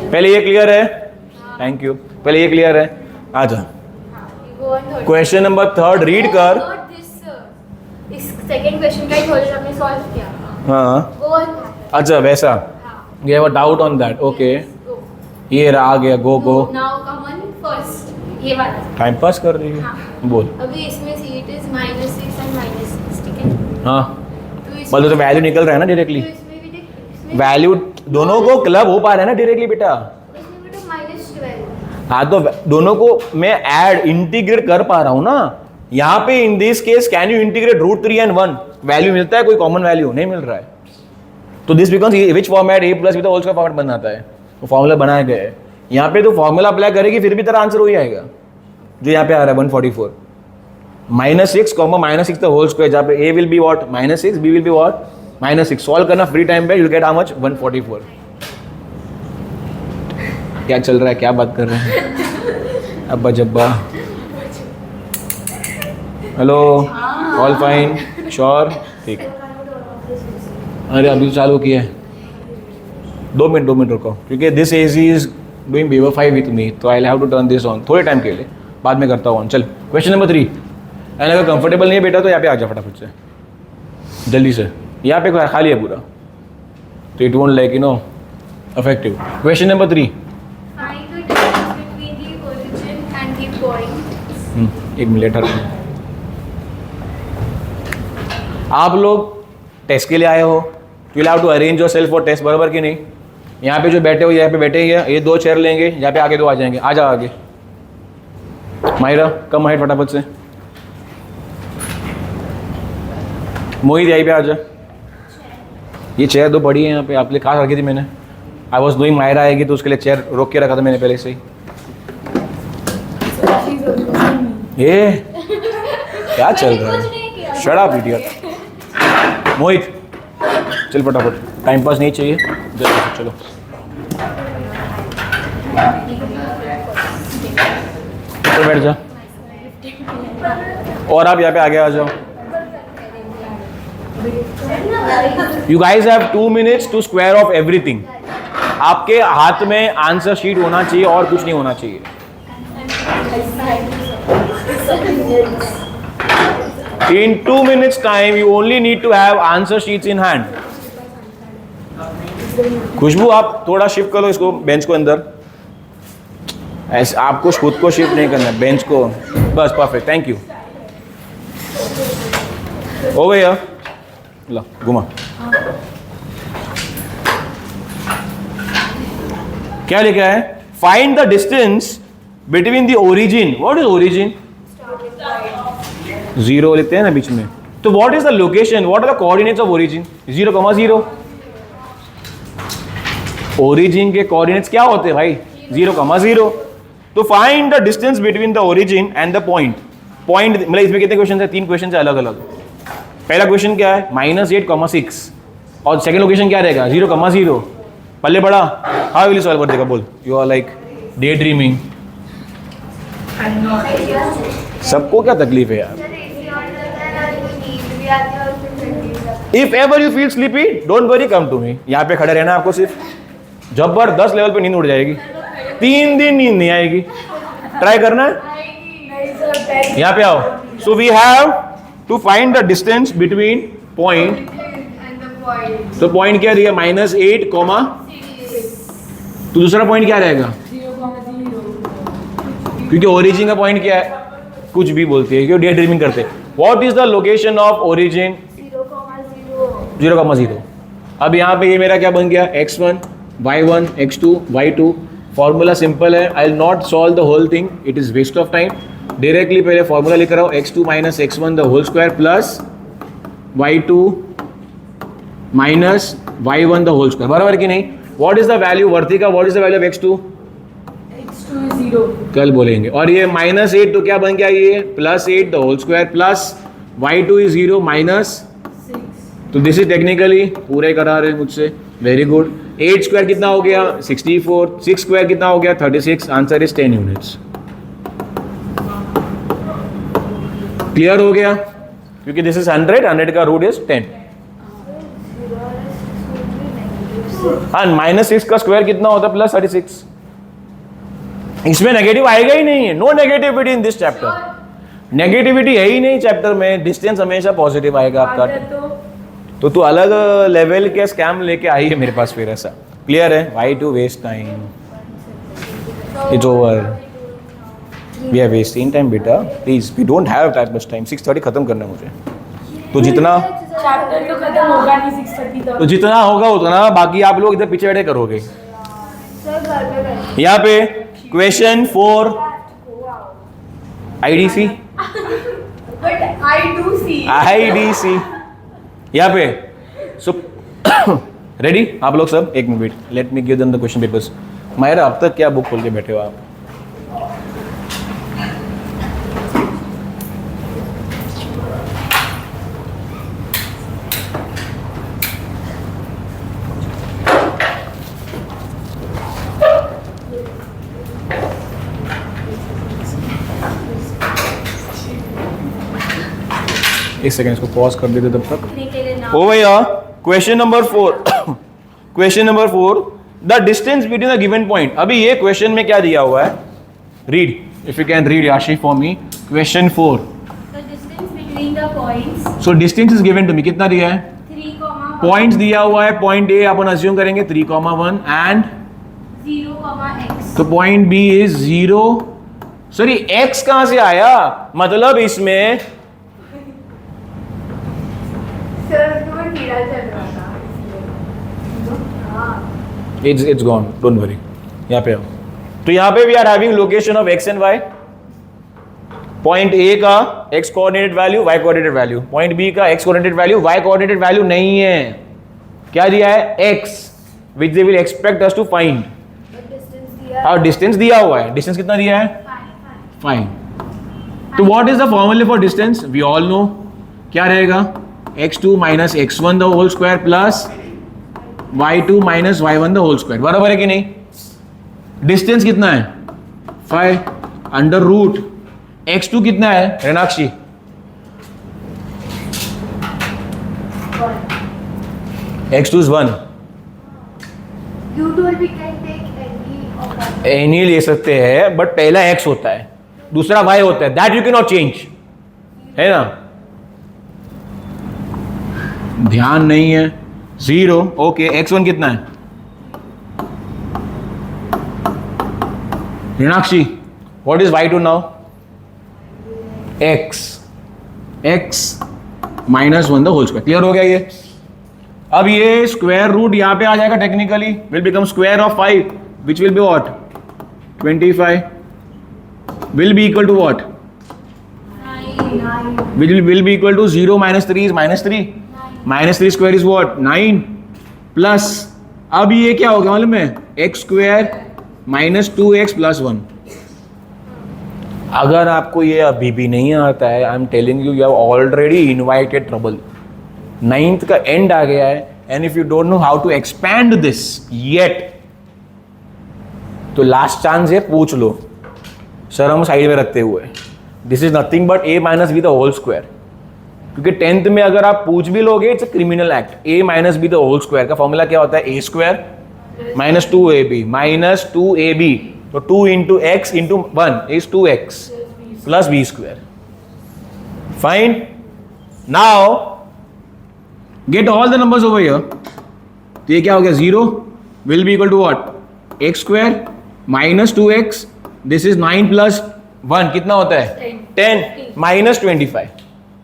पहले ये क्लियर है? Thank you. पहले ये क्लियर है? आ जा, क्वेश्चन नंबर 3 रीड कर। इस सेकंड क्वेश्चन का ही थोड़ा हमने सॉल्व किया। हाँ Go and back. अच्छा वैसा हाँ. You have a doubt on that okay Yes, go. ये रहा आ गया गो गो Now come on first. ये वाला. टाइम पास कर रही है हाँ. बोल अभी इसमें सीट इज -6 and -6 ठीक है. हाँ तो इसमें मतलब तो वैल्यू निकल रहा है ना डायरेक्टली तो इसमें भी देख इसमें वैल्यू दोनों को क्लब हो पा रहा है ना डायरेक्टली बेटा इसमें भी तो -12. हाँ तो दोनों को मैं ऐड इंटीग्रेट कर पा रहा हूँ ना यहाँ पे in this case can you integrate √3 and 1 value मिलता है कोई कॉमन वैल्यू नहीं मिल रहा है तो this becomes which format a plus whole square format बन जाता है वो फॉर्मूला बनाया गया है यहाँ पे तो फॉर्मूला अप्लाई करेगी फिर भी तेरा आंसर वही आएगा जो यहाँ पे आ रहा है 144 -6 -6 द होल स्क्वायर जहाँ पे a will be what -6 b will be what -6 solve करना फ्री टाइम पे यू गेट हाउ मच 144 क्या चल रहा है क्या बात कर रहे हैं अब्बा जब्बा हेलो ऑल फाइन श्योर ठीक अरे अभी तो चालू किया है 2 मिनट रुको क्योंकि दिस एजी इज डूइंग बेवफाई विथ मी तो I have to turn this on थोड़े टाइम के लिए बाद में करता हूँ चल क्वेश्चन नंबर 3 एंड अगर कंफर्टेबल नहीं है बेटा तो यहाँ पे आ जा फटाफट से जल्दी से यहाँ पे खाली है पूरा तो it won't like affective question number 3 Find the distance between the origin and the point. एक मिनट हर आप लोग टेस्ट के लिए आए हो you have to arrange yourself for test बराबर कि नहीं यहाँ पे जो बैठे हो यहाँ पे बैठे ही है ये 2 चेयर लेंगे यहाँ पे आगे 2 आ जाएंगे आ जाओ आगे माहिरा कम हाइट फटाफट से मोहित यहीं पे आ जा ये चेयर 2 पड़ी है यहाँ पे आप लिए खास रखी थी मैंने आई वॉज डूइंग माहिरा आएगी तो उसके लिए चेयर रोक के रखा था मैंने पहले से ही ये क्या चल रहा है शट अप इडियट मोहित चल फटाफट टाइम पास नहीं चाहिए जल्दी से चलो तो बैठ जा और आप यहाँ पे आगे आ जाओ you guys have 2 minutes to square off everything आपके हाथ में आंसर शीट होना चाहिए और कुछ नहीं होना चाहिए In 2 minutes time, you only need to have answer sheets in hand. खुशबू आप थोड़ा शिफ्ट करो इसको बेंच को अंदर ऐसे आपको खुद को शिफ्ट नहीं करना बेंच को बस परफेक्ट थैंक यू ओ भैया लो घुमा क्या लिखा है find the distance between the origin what is origin 0 लिखते हैं ना बीच में तो what is the location what are the coordinates of origin 0,0 origin के कोऑर्डिनेट्स क्या होते हैं भाई 0,0 तो find the distance between the origin and the point मतलब इसमें कितने क्वेश्चन है 3 क्वेश्चन है अलग अलग पहला क्वेश्चन क्या है -8,6 और सेकंड लोकेशन क्या रहेगा 0,0 पल्ले बड़ा हाउ विल यू सॉल्व देगा बोल you are like daydreaming सबको क्या तकलीफ है यार if ever you feel sleepy don't worry come to me यहाँ पे खड़े रहना आपको सिर्फ जबरदस्त लेवल पे नींद उड़ जाएगी 3 दिन नींद नहीं आएगी ट्राई करना है यहाँ पे आओ so we have to find the distance between point तो पॉइंट क्या दिया -8, तो दूसरा पॉइंट क्या रहेगा क्योंकि ओरिजिन का पॉइंट क्या है कुछ भी बोलती है क्योंकि डे ड्रीमिंग करते हैं what is the location of origin 0,0 अब यहाँ पे ये मेरा क्या बन गया x1 y1 x2 y2 formula simple है I will not solve the whole thing it is waste of time directly पहले फॉर्मूला लिख रहा हूँ x2 - x1 the whole square plus y2 minus y1 the whole square बराबर कि नहीं what is the value Vartika what is the value of x2 कल बोलेंगे और ये -8 तो क्या बन गया ये +8 the whole square plus y2 is 0 minus तो दिस इज टेक्निकली पूरे करा रहे मुझसे वेरी गुड 8 स्क्वायर कितना हो गया 64 6 स्क्वायर कितना हो गया 36 आंसर इज 10 यूनिट्स क्लियर हो गया क्योंकि दिस इज 100 का रूट इज 10 हाँ -6 का स्क्वायर कितना होता है +36 इसमें नेगेटिव आएगा ही नहीं है no negativity in this chapter negativity है ही नहीं चैप्टर में डिस्टेंस हमेशा पॉजिटिव आएगा आपका तो तू अलग लेवल के स्कैम लेके आई है मेरे पास फिर ऐसा. क्लियर है? Why to waste time? It's over. We are wasting time बेटा. Please, we don't have that much time. 6:30 खत्म करना है मुझे. तो जितना चैप्टर तो खत्म होगा नहीं 6:30 तक. तो जितना होगा उतना बाकी आप लोग इधर पीछे बैठे करोगे. सर घर पे बैठ. यहाँ पे question 4 IDC But I do see. IDC यहाँ पे. सो रेडी आप लोग सब? एक minute, let me give them the question papers. Myra अब तक क्या बुक खोल के बैठे हो आप? एक सेकंड इसको पॉज कर देते तब तक. के लिए ना. ओ भैया, question number 4. Question number 4, the distance between the given point. अभी ये क्वेश्चन में क्या दिया हुआ है? Read, if you can read Yashi for me. Question 4. The distance between the points so distance is given to me. कितना दिया है? 3, पॉइंट्स दिया हुआ है. पॉइंट ए अपन अज्यूम करेंगे 3,1 एंड 0, x. तो point B is 0. Sorry, X कहां से आया? मतलब इसमें सर तुम्हें कीड़ा चल रहा था इसलिए. It's gone, don't worry. यहाँ पे आओ. तो यहाँ पे we are having location of x and y. Point A का x coordinate value, y coordinate value. Point B का x coordinate value, y coordinate value नहीं है. क्या दिया है? X, which they will expect us to find. Distance दिया. और distance दिया हुआ है. डिस्टेंस कितना दिया है? 5. फाइन. तो what is the formula for distance? We all know. क्या रहेगा? x2 minus x1 the whole square plus y2 minus y1 the whole square. बराबर है कि नहीं? डिस्टेंस कितना है? 5 अंडर रूट x2 कितना है रेनाक्षी? 1. x2 is 1. You told we can take any of that. Any ले सकते हैं बट पहला x होता है, दूसरा y होता है. That you can not change, है ना? ध्यान नहीं है. 0. ओके, x1 कितना है Meenakshi? What is y2 now? x minus 1 the whole square. Clear हो गया ये? अब ये स्क्वायर रूट यहाँ पे आ जाएगा. Technically will become square of 5 which will be what? 25 will be equal to what? 9. Will be equal to 0 minus 3 is -3. -3 square is what? 9 plus. अब ये क्या हो गया मालूम है? x square minus 2x plus 1. अगर आपको ये अभी भी नहीं आता है, I am telling you, you have already invited trouble. 9th का एंड आ गया है and if you don't know how to expand this yet, तो लास्ट चांस है, पूछ लो शर्म साइड में रखते हुए. This is nothing but a minus b the whole square. क्योंकि 10th में अगर आप पूछ भी लोगे it's a criminal act. a minus b the whole square का फॉर्मूला क्या होता है? a square minus 2ab minus 2ab. तो 2 into x into 1 is 2x plus b square. Fine. Now get all the numbers over here. तो ये क्या हो गया? 0 will be equal to what? x square minus 2x. This is 9 plus 1 कितना होता है? 10 minus 25.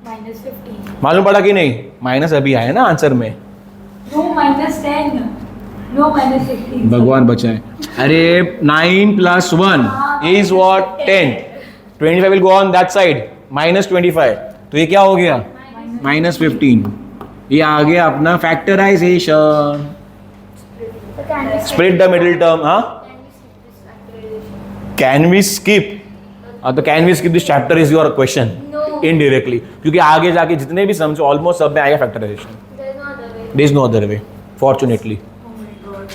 -15. मालूम पड़ा कि नहीं? माइनस अभी आया ना आंसर में. No, -10. No, -15. भगवान बचाए. अरे 9 plus 1 is what? 10. 25 will go on that side. minus 25. तो ये क्या हो गया? -15. ये आ गया अपना factorization. Split the middle term. हाँ, कैन वी स्किप? तो can we skip this chapter is your question indirectly, क्योंकि आगे जाके जितने भी समझो ऑलमोस्ट सब में आएगा factorization. There is no other way fortunately.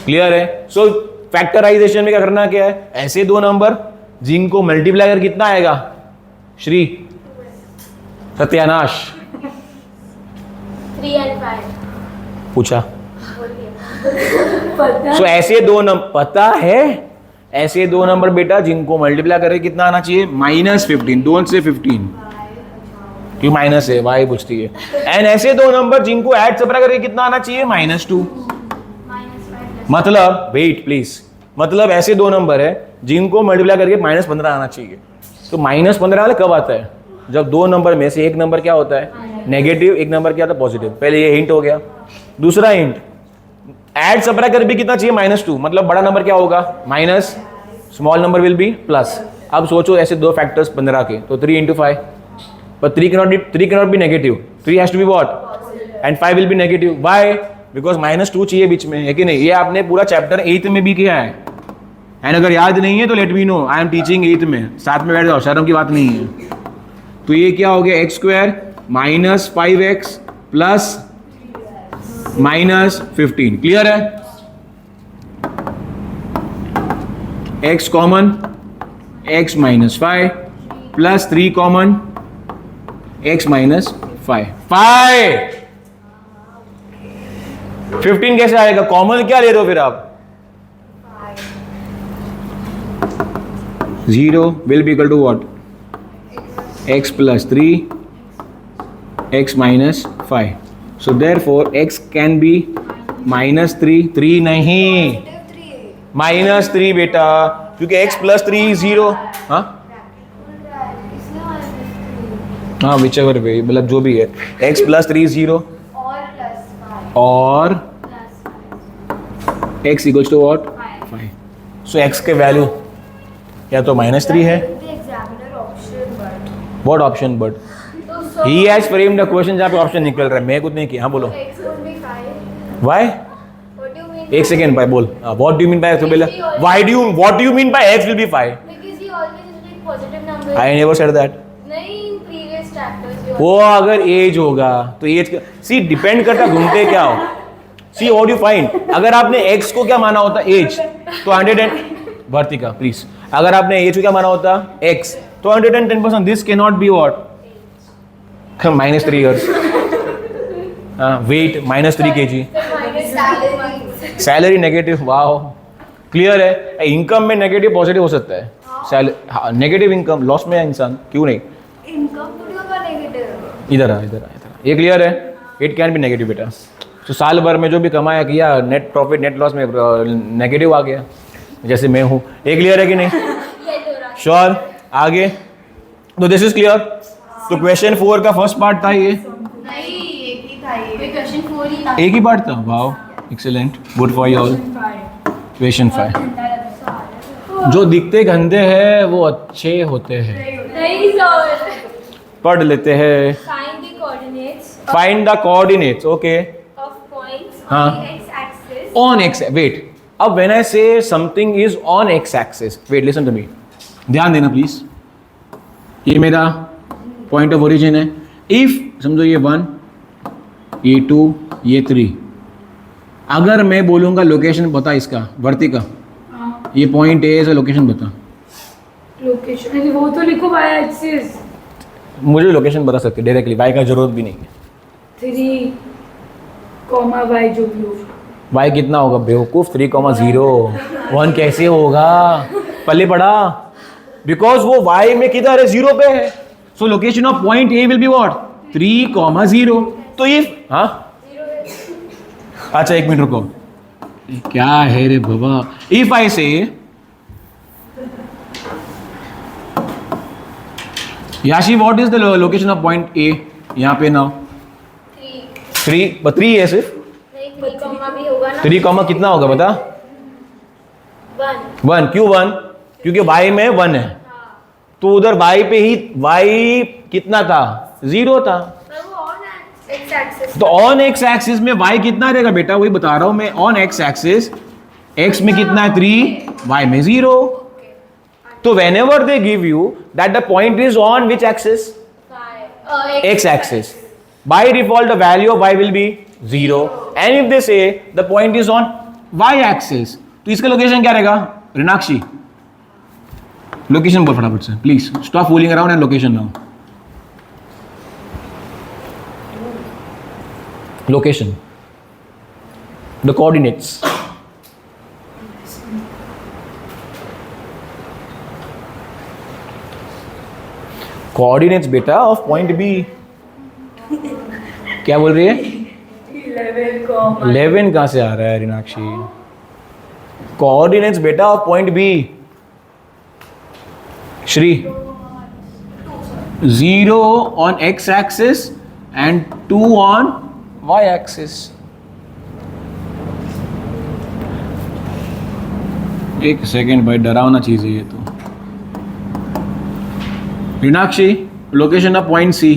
Clear है? सो फैक्टराइजेशन में क्या करना क्या है? ऐसे दो नंबर जिनको मल्टीप्लाई कर कितना आएगा? श्री सत्यानाश 3 and 5. पूछा. पता सो ऐसे दो नंबर पता है, ऐसे दो नंबर बेटा जिनको मल्टीप्लाई करके कितना आना चाहिए? -15. 2 से 15. क्यों माइनस है, वाई पूछती है। एंड ऐसे दो नंबर जिनको ऐड सबट्रैक्ट करके कितना आना चाहिए, -2। मतलब वेट प्लीज, मतलब ऐसे दो नंबर है जिनको मल्टीप्लाई करके -15 आना चाहिए। तो -15 वाला कब आता है, जब दो नंबर में से एक नंबर क्या होता है नेगेटिव, एक नंबर क्या होता है पॉजिटिव। पहले ये हिंट हो गया। दूसरा हिंट, ऐड सबट्रैक्ट करके कितना चाहिए, -2, मतलब बड़ा नंबर क्या होगा minus, small number will be plus. अब सोचो ऐसे दो फैक्टर्स 15 के, तो 3 × 5, but 3 cannot be negative, 3 has to be what, and 5 will be negative. Why? Because -2 चाहिए बीच में, है कि नहीं। ये आपने पूरा चैप्टर 8 में भी किया है, एंड अगर याद नहीं है तो let me know, I am teaching 8 में, साथ में बैठ जाओ, शर्म की बात नहीं है। तो ये क्या हो गया, x² -5x प्लस -15, क्लियर है। x common, x -5 plus 3 common, x -5, 15 कैसे आएगा, कॉमन क्या ले रहे हो फिर आप, 0 will be equal to what, x plus 3 x minus 5. So therefore x can be -3, 3 नहीं, -3 बेटा, क्योंकि x plus 3 is 0। हाँ whichever way, मतलब जो भी है, x plus 3 is 0 और x equals to what, 5. So x के वैल्यू या तो -3 है। What option but? He has framed a question जहाँ पे ऑप्शन निकल रहा है, मैं कुछ नहीं किया। हाँ बोलो। Why? एक सेकेंड भाई बोल। What do you mean by x will be? What do you mean by x will be 5? Because he always include positive numbers. I never said that. नहीं, in previous chapters you वो अगर as होगा तो as सी depend करता घूमते क्या हो। See what you find, अगर आपने x को क्या माना होता एज, तो 100 एंड वर्तिका प्लीज, अगर आपने एज को क्या माना होता x, तो 110%, this can not be what, -3 years, wait -3 kg, salary negative, wow clear है। इनकम में नेगेटिव पॉजिटिव हो सकता है, नेगेटिव इनकम लॉस में है इंसान, क्यों नहीं, इधर आ, ये क्लियर है, इट कैन बी नेगेटिव बेटा। तो साल भर में जो भी कमाया किया, नेट प्रॉफिट नेट लॉस में नेगेटिव आ गया, जैसे मैं हूँ, ये क्लियर है कि नहीं, श्योर। आगे तो दिस इज क्लियर। तो क्वेश्चन 4 का फर्स्ट पार्ट था ये, नहीं, एक ही था ये, क्वेश्चन 4 ही था, एक ही पार्ट था, wow excellent, good for you all. Question 5, जो दिखते गंदे हैं वो अच्छे होते हैं, नहीं सर, पढ़ लेते हैं। Find the coordinates, okay, of points हाँ। on the x-axis. On x, wait, अब when I say something is on x axis, wait listen to me, ध्यान देना प्लीज, ये मेरा पॉइंट ऑफ ओरिजिन है। इफ समझो ये 1, ये 2, ये 3, अगर मैं बोलूंगा लोकेशन बता इसका, वर्तिका ये पॉइंट ए से लोकेशन बता, लोकेशन अरे वो तो लिखो बाय एक्सिस, मुझे लोकेशन बता सकते डायरेक्टली, वाई का जरूरत भी नहीं है। 3, y जो भी हो, वाई कितना होगा बेवकूफ, 3,0, 1 कैसे होगा, पहले पढ़ा, बिकॉज वो वाई में किधर है, 0 पे है। सो location of point A will be what, 3,0। तो इफ, हाँ अच्छा एक मिनट रुको, क्या है रे बाबा, इफ आई से याशी what is the location of point ए, यहाँ पे नाउ 3 है सिर्फ, नहीं, 3 कॉमा भी होगा ना, 3 कॉमा कितना होगा बता, 1, क्यों 1, क्योंकि y में 1 है, तो उधर y पे ही y कितना था, 0 था, पर वो on x-axis, तो ऑन एक्स एक्सिस में y कितना रहेगा बेटा, वही बता रहा हूं मैं, ऑन एक्स एक्सिस x में कितना है 3, y में 0। तो whenever they give you that the point is on which axis, x axis, by default the value of y will be 0, and if they say the point is on y axis, तो इसका location क्या रहेगा, रीनाक्षी location बोल फटाफट से please, stop fooling around and location now, location, the coordinates, coordinates बेटा of point B, क्या बोल रही है? 11, 11 कहाँ से आ रहा है रीनाक्षी? कोऑर्डिनेट्स बेटा of point B. Three 0 on x axis and 2 on y axis. एक सेकेंड भाई, डरावना चीज है ये तो। Meenakshi, location of point C.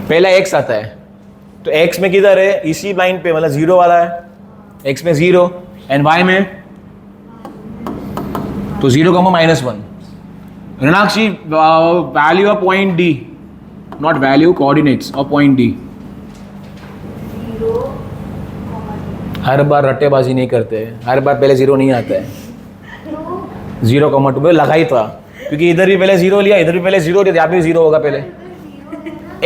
पहला x आता है, तो x में किधर है? इसी लाइन पे, मतलब 0 वाला है। x में 0 एंड y में तो 0, -1। Meenakshi, value of point D, not value, coordinates of point D. हर बार रट्टेबाजी नहीं करते, हर बार पहले 0 नहीं आता है। 0,2 लगा ही था, क्योंकि इधर भी पहले 0 लिया, इधर भी पहले 0 लिया, यहाँ पे 0 होगा पहले।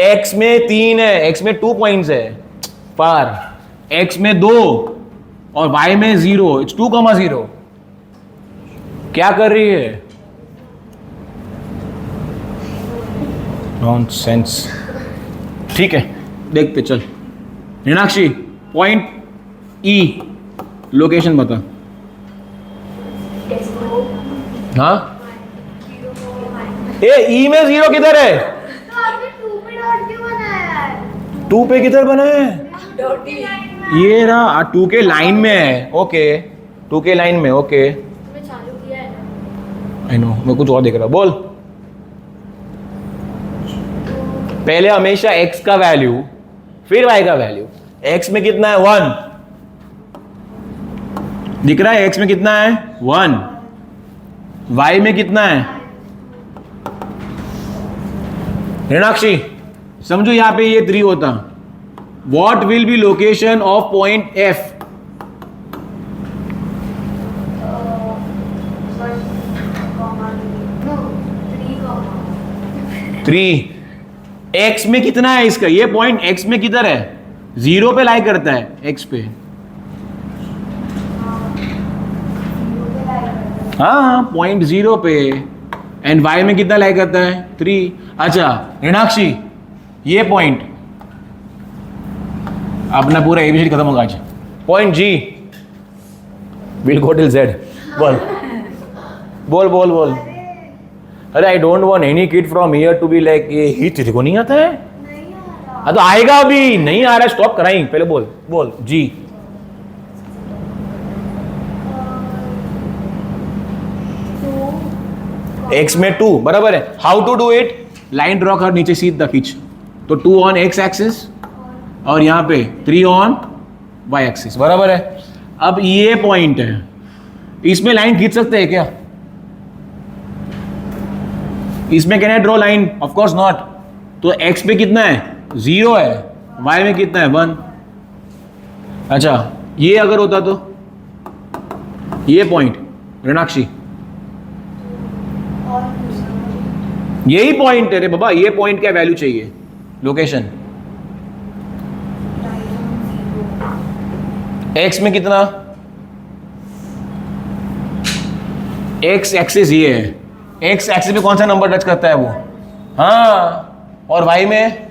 x में 3 है, x में 2 पॉइंट्स है पार, x में 2 और y में 0, इट्स 2,0। क्या कर रही है? नॉनसेंस। ठीक है, देखते चल। मीनाक्षी, पॉइंट ई, लोकेशन बता। हाँ, ई में 0 किधर है? 2 पे किधर बना है? ये रहा, 2 के लाइन में है। ओके, 2 के लाइन में, ओके। आई नो, मैं कुछ और देख रहा। बोल। पहले हमेशा x का वैल्यू, फिर y का वैल्यू। x में कितना है? 1 दिख रहा है। x में कितना है? 1। y में कितना है? मीनाक्षी, समझो यहां पे ये 3 होता। What will be location of point F? 3। x में कितना है इसका? ये पॉइंट x में किधर है? 0 पे लाई करता है, x पे। हाँ, पॉइंट 0 पे। एंड y में कितना लाई करता है? 3। अच्छा मीनाक्षी, ये पॉइंट अपना पूरा एबीसीडी खत्म होगा आज। Point G will go till Z। बोल बोल बोल बोल। अरे I don't want any kid from here to be like, ये ही तेरे को नहीं आता है? तो आएगा अभी। नहीं आ रहा है, स्टॉप कराई। पहले बोल बोल। G x में 2 बराबर है। How to do it? Line draw कर, नीचे सीधा खींच। तो 2 ऑन x एक्सिस और यहां पे 3 ऑन y एक्सिस, बराबर है। अब ये पॉइंट है, इसमें लाइन खींच सकते हैं क्या? इसमें can I draw line? Of course not. तो x पे कितना है? 0 है। y में कितना है? 1। अच्छा, ये अगर होता तो ये पॉइंट, मीनाक्षी, यही पॉइंट है रे बाबा। ये पॉइंट क्या वैल्यू चाहिए? लोकेशन। x में कितना? x एक्सिस ये है। x एक्सिस में कौन सा नंबर टच करता है वो? हाँ। और y में?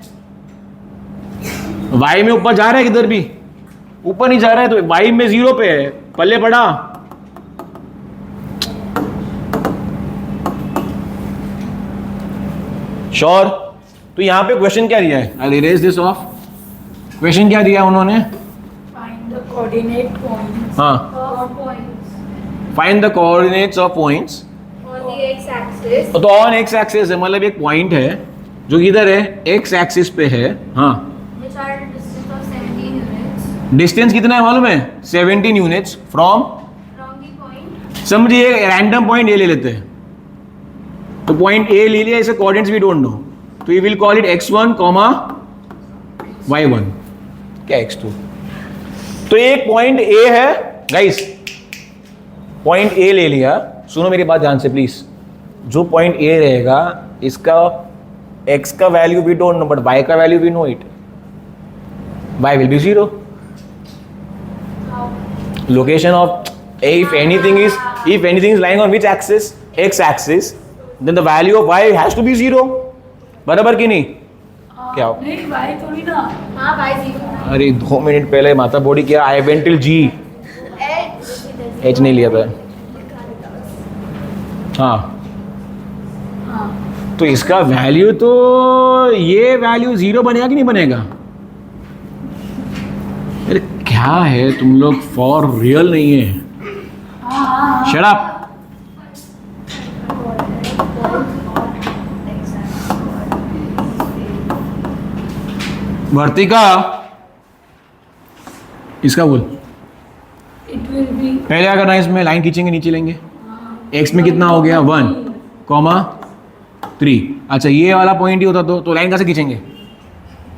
y में ऊपर जा रहा है, किधर भी ऊपर नहीं जा रहा है, तो y में 0 पे है। पल्ले पड़ा। श्योर? तो यहां पे क्वेश्चन क्या दिया है? I erase this of. Question क्या दिया उन्होंने? Find the coordinate points. हाँ, points find the coordinates of points on the x-axis. तो ऑन एक्स एक्सिस है, मतलब एक पॉइंट है जो इधर है, एक्स एक्सिस पे है। हाँ, Which are a distance of 17 units distance कितना है मालूम है? 17 units from. from the point. समझिए, रैंडम पॉइंट ए ले लेते हैं। तो पॉइंट ए ले लिया, इसे कोऑर्डिनेट्स वी डोंट नो, तो you will call it x1, y1, क्या x2। तो एक पॉइंट ए है गाइस, पॉइंट ए ले लिया। सुनो मेरी बात ध्यान से प्लीज। जो पॉइंट ए रहेगा, इसका x का value we don't know, but y का value we know it. y will be 0। Location of if anything is lying on which axis? X axis, then the value of y has to be 0, बराबर कि नहीं? क्या हो? नहीं भाई थोड़ी ना। हाँ बाय 0 अरे 2 मिनट पहले माता बॉडी किया, I went till g, h नहीं लिया था। हाँ, तो इसका वैल्यू तो ये वैल्यू 0 बनेगा कि नहीं बनेगा? अरे क्या है तुम लोग, फॉर रियल नहीं है। Shut up. वर्तिका, इसका बोल। It will be पहले क्या करना है, इसमें लाइन खींचेंगे, नीचे लेंगे। x में कितना हो गया 1, 3। अच्छा ये वाला पॉइंट ही होता तो लाइन कैसे खींचेंगे?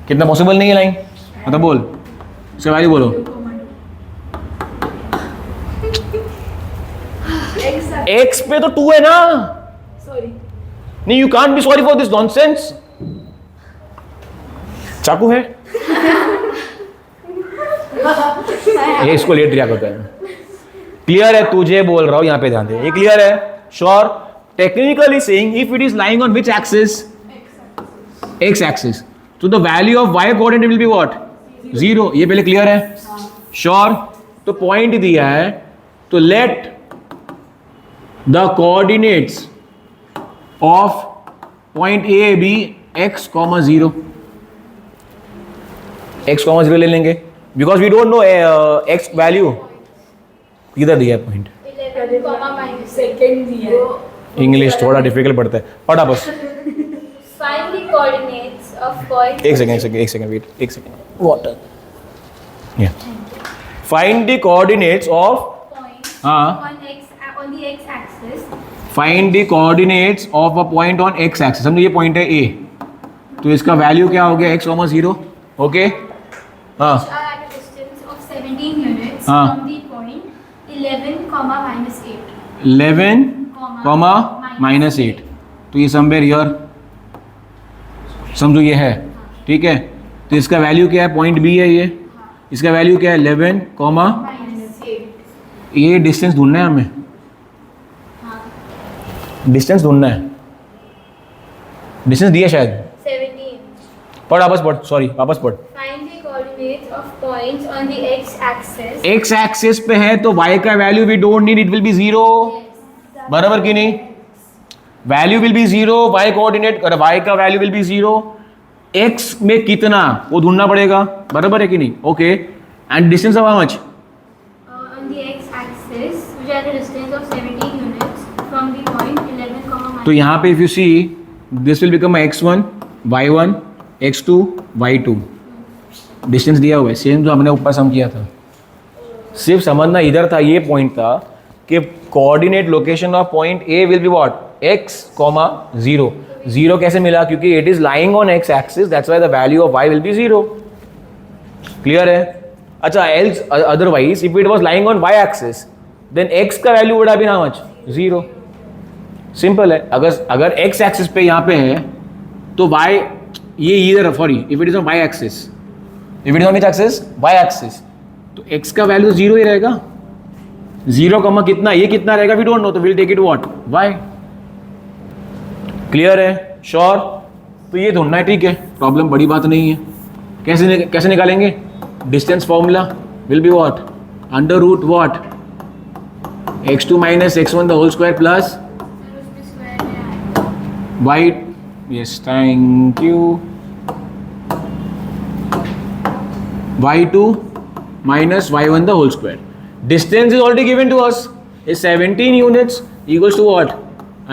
कितना पॉसिबल नहीं है लाइन, मतलब बोल, उसके वैल्यू बोलो। x पे तो 2 है ना। sorry. नहीं, you can't be sorry for this nonsense. चाकू है ये, इसको लेट रिया करता है। क्लियर है? तुझे बोल रहा हूं, यहां पे ध्यान दे। ये क्लियर है? Sure? Technically saying if it is lying on which axis? x axis, तो the value of y coordinate will be what? 0। ये पहले क्लियर है? श्योर? तो पॉइंट दिया है, तो let the coordinates of point A be x, 0। x, 0 ले लेंगे because we don't know x value. किधर दिया है पॉइंट? 11, Second दिया है। इंग्लिश थोड़ा डिफिकल्ट पड़ता है, पढ़ा बस। Find the coordinates of point. एक सेकेंड वेट, एक second water. Find the coordinates of, Point हाँ, on the x axis. Find the coordinates of a point on x axis. समझो ये पॉइंट है A, तो इसका वैल्यू क्या हो गया? x, 0। ओके, हाँ, Which are at a distance of 17 units हाँ. from the point 11, -8. 11, -8, तो ये समवेयर हियर, समझो ये है, ठीक है। तो इसका वैल्यू क्या है? पॉइंट बी है ये, इसका वैल्यू क्या है? 11, -8. ये डिस्टेंस ढूंढना है हमें, डिस्टेंस ढूंढना है। डिस्टेंस दिया शायद, 17. पढ़ वापस पढ़, सॉरी वापस पढ़। Find the coordinates of points on the x axis. x axis पे है तो y का value we don't need, it will be 0, बराबर कि नहीं? Value will be 0, y coordinate, y का वैल्यू विल बी 0, x में कितना वो ढूंढना पड़ेगा, बराबर है कि नहीं? Okay, and distance of how much? On the x axis, which are at a distance of 17 units from the point 11, तो यहाँ पे if you see this will become x1, y1, x2, y2। Distance दिया हुआ है same जो हमने ऊपर सम किया था, सिर्फ समझना इधर था, ये पॉइंट था कि coordinate location of point A will be what? x, 0। 0 कैसे मिला? क्योंकि it is lying on x axis, that's why the value of y will be 0। Clear है? अच्छा, else otherwise if it was lying on y axis then x का value would have been how much? 0। Simple है। अगर x axis पे यहाँ पे है तो y, ये इधर, sorry, if it is on y axis, if it is on which axis? y axis, तो x का वैल्यू 0 ही रहेगा। 0, कितना, ये कितना रहेगा? वी डोंट नो, तो will take it what? y। Clear है? श्योर? तो ये ढूंढना है, ठीक है, प्रॉब्लम बड़ी बात नहीं है। कैसे निकालेंगे? Distance formula will be what? Under root what? x2 - x1 the whole square plus y, yes, thank you, y2 minus y1 the whole square. Distance is already given to us, is 17 units equals to what?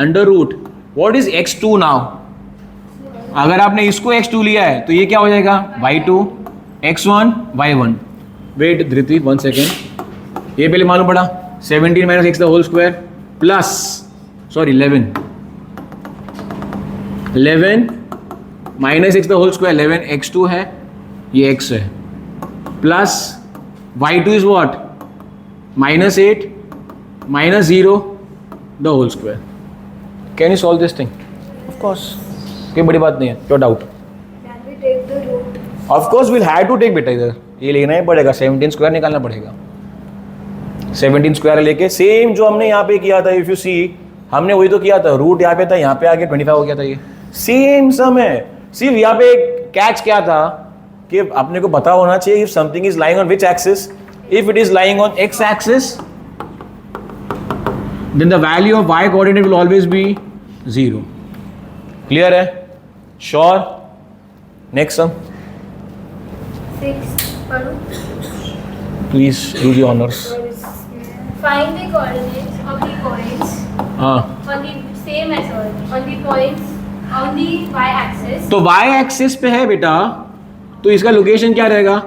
Under root. What is x2 now? अगर आपने इसको x2 लिया है तो ये क्या हो जाएगा? y2, x1, y1। वेट धृति 1 सेकेंड, ये पहले मालूम पड़ा, 17 minus x the whole square plus, sorry 11 minus X the whole square, 11 x2 है, ये x है, plus y2 is what? -8 -0 the whole square. Can you solve this thing? Of course, कोई बड़ी बात नहीं है, your doubt. Can we take the root? Of course will have to take बेटा, इधर ये लेना ही पड़ेगा, 17 स्क्वायर निकालना पड़ेगा। 17 स्क्वायर लेके सेम जो हमने यहाँ पे किया था, इफ यू सी हमने वही तो किया था, रूट यहाँ पे था, यहाँ पे आके 25 हो गया था, ये सेम सम है। सिर्फ यहाँ पे कैच क्या था कि अपने को पता होना चाहिए if something is lying on which axis. If it is lying on x axis then the value of y coordinate will always be 0. Clear है? Sure? Next sum. 6 पढ़ो. Please do the honors. Find the coordinates of the points हाँ. on the same as on the points on the y-axis. तो y axis पे है बेटा, तो इसका location क्या रहेगा?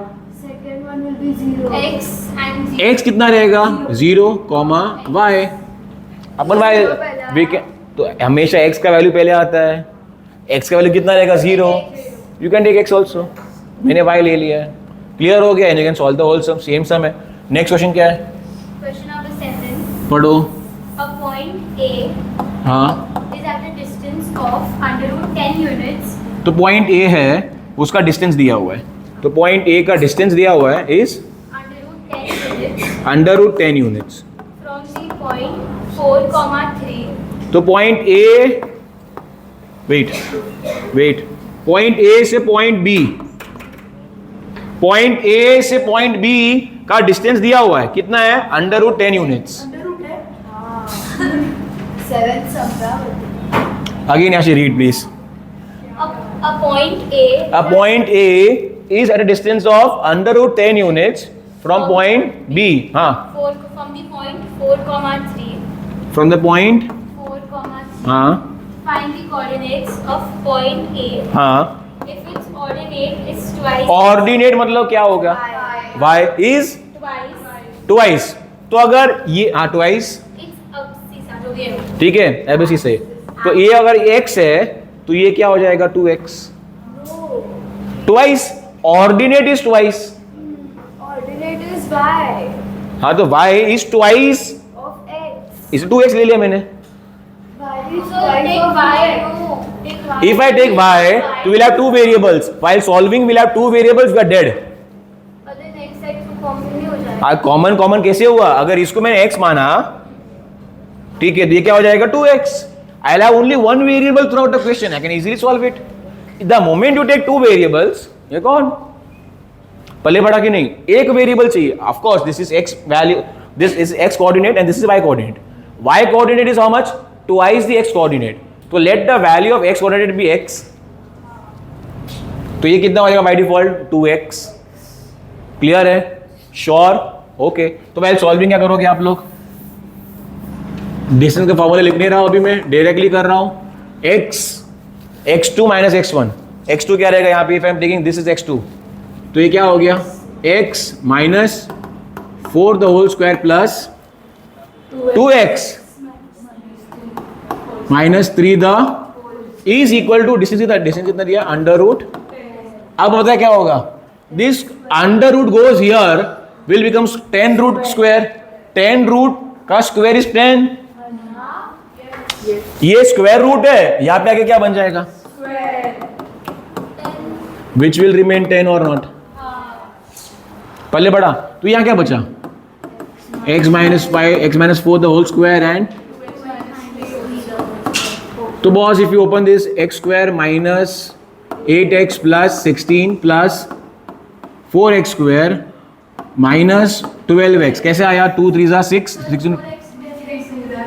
Second one will be 0. x and 0. x कितना रहेगा? 0, y. Upon y we can, तो हमेशा x का वैल्यू पहले आता है। x का वैल्यू कितना रहेगा? 0. You can take x also. मैंने y ले लिया है। क्लियर हो गया? And you can solve the whole sum, same sum है। नेक्स्ट क्वेश्चन क्या है? Question number 7. पढ़ो। A point A हाँ, is at a distance of under root 10 units तो पॉइंट A है, उसका डिस्टेंस दिया हुआ है। तो पॉइंट A का डिस्टेंस दिया हुआ है is under root 10 units under root 10 units. from the point 4, 3. तो point A, wait, point A से पॉइंट B, पॉइंट A से पॉइंट B का डिस्टेंस दिया हुआ है, कितना है? Under root 10 units. Under root है? हाँ. 7 समझा. अगेन यहाँ से read please. A point A. A point A is at a distance of under root 10 units from point B. हाँ, From the point 4, 3. from the point 4, 3. हाँ Find the coordinates of point A. हाँ If its ordinate is twice. Ordinate मतलब क्या होगा? y is Twice. twice। तो अगर ये हाँ twice, It's अब जो भी है. ठीक है, एबीसी से। तो ये अगर x है तो ये क्या हो जाएगा? 2x। twice, ordinate is twice। Ordinate is y हाँ तो y is twice, of x. इसे 2x ले लिया मैंने। Y is So twice take of y. x. No. Take y. If I take y, तो we'll have two variables. While solving, we'll have two variables. We are dead. But then x side to common नहीं हो जाएगा. Common कैसे हुआ? अगर इसको मैंने x माना, ठीक है, तो ये क्या हो जाएगा? 2x. I'll have only one variable throughout the question. I can easily solve it. The moment you take two variables, you're gone. पल्ले पड़ा कि नहीं? एक वेरिएबल चाहिए. Of course, this is x value. This is x coordinate and this is y coordinate. Y coordinate is how much? Twice the x coordinate. तो let the value of x coordinate be x. तो ये कितना हो जाएगा by default? 2x. Clear है? Sure? Okay. तो पहले solving क्या करोगे आप लोग? डिस्टेंस के फॉर्मूले लिख नहीं रहा हूं अभी, मैं डायरेक्टली कर रहा हूं। x2 minus x1। x2 क्या रहेगा यहाँ पे? If I am taking this is x2, तो ये क्या हो गया? x minus 4 the whole square plus 2x minus 3 the is equal to distance कितना दिया? Under root. अब पता है क्या होगा? This under root goes here will becomes 10 root square. 10 root का स्क्वायर इज 10। ये स्क्वायर रूट है, यहां पे आके क्या बन जाएगा? विच विल रिमेन 10 और नॉट? पहले बड़ा, तो यहां क्या बचा? x minus 5, x minus 4 the whole square and, तो boss if you open this, x square minus 8x plus 16 plus 4x square minus 12x, कैसे आया? 2 3 6 16।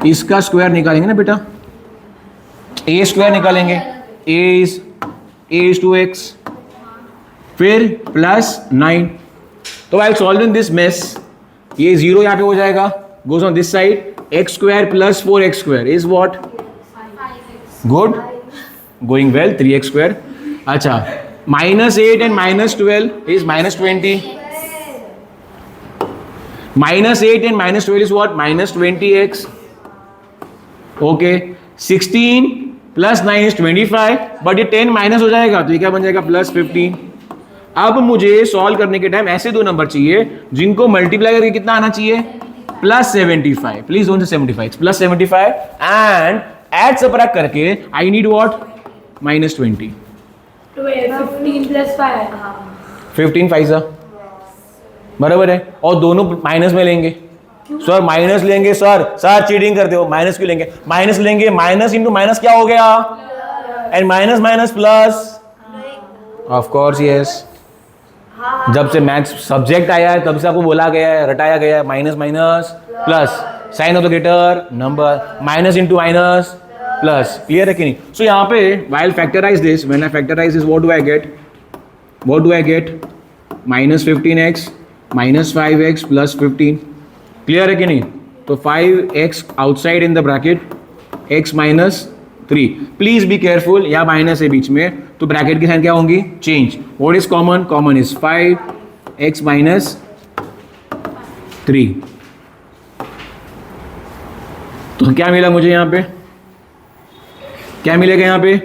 इसका स्क्वायर निकालेंगे ना बेटा, a स्क्वायर निकालेंगे, a is 2x, फिर प्लस 9। तो while solving this mess, ये 0 यहाँ पे हो जाएगा, goes on this side, x square plus 4x square is what? 5x. Good, going well, 3x square। अच्छा, -8 and -12 is -20। -8 and -12 is what? -20x। Okay, 16 plus 9 is 25, but ये 10 minus हो जाएगा, तो ये क्या बन जाएगा? प्लस 15। अब मुझे सॉल्व करने के टाइम ऐसे दो नंबर चाहिए जिनको मल्टीप्लाई करके कितना आना चाहिए? Plus 75। Please don't say 75, plus 75 and add subtract करके आई नीड व्हाट? -20। 15 plus 5. 15 5 बराबर है, और दोनों माइनस में लेंगे, सर माइनस लेंगे, सर चीटिंग करते हो, माइनस क्यों लेंगे? माइनस लेंगे, माइनस इंटू माइनस क्या हो गया? And minus minus plus, of course yes. जब से मैथ्स सब्जेक्ट आया है तब से आपको बोला गया है, रटाया गया है, minus minus plus, sign of the greater number, minus into minus plus. Clear है कि नहीं? सो यहाँ पे while factorize this, when I factorize this, what do I get? minus 15x minus 5x plus 15। Clear है कि नहीं? तो 5x outside in the bracket, x minus 3। Please be careful, या माइनस है बीच में तो ब्रैकेट की साइन क्या होंगी? Change. What is common? Common is 5x minus 3। तो क्या मिला मुझे यहाँ पे? क्या मिलेगा यहाँ पे?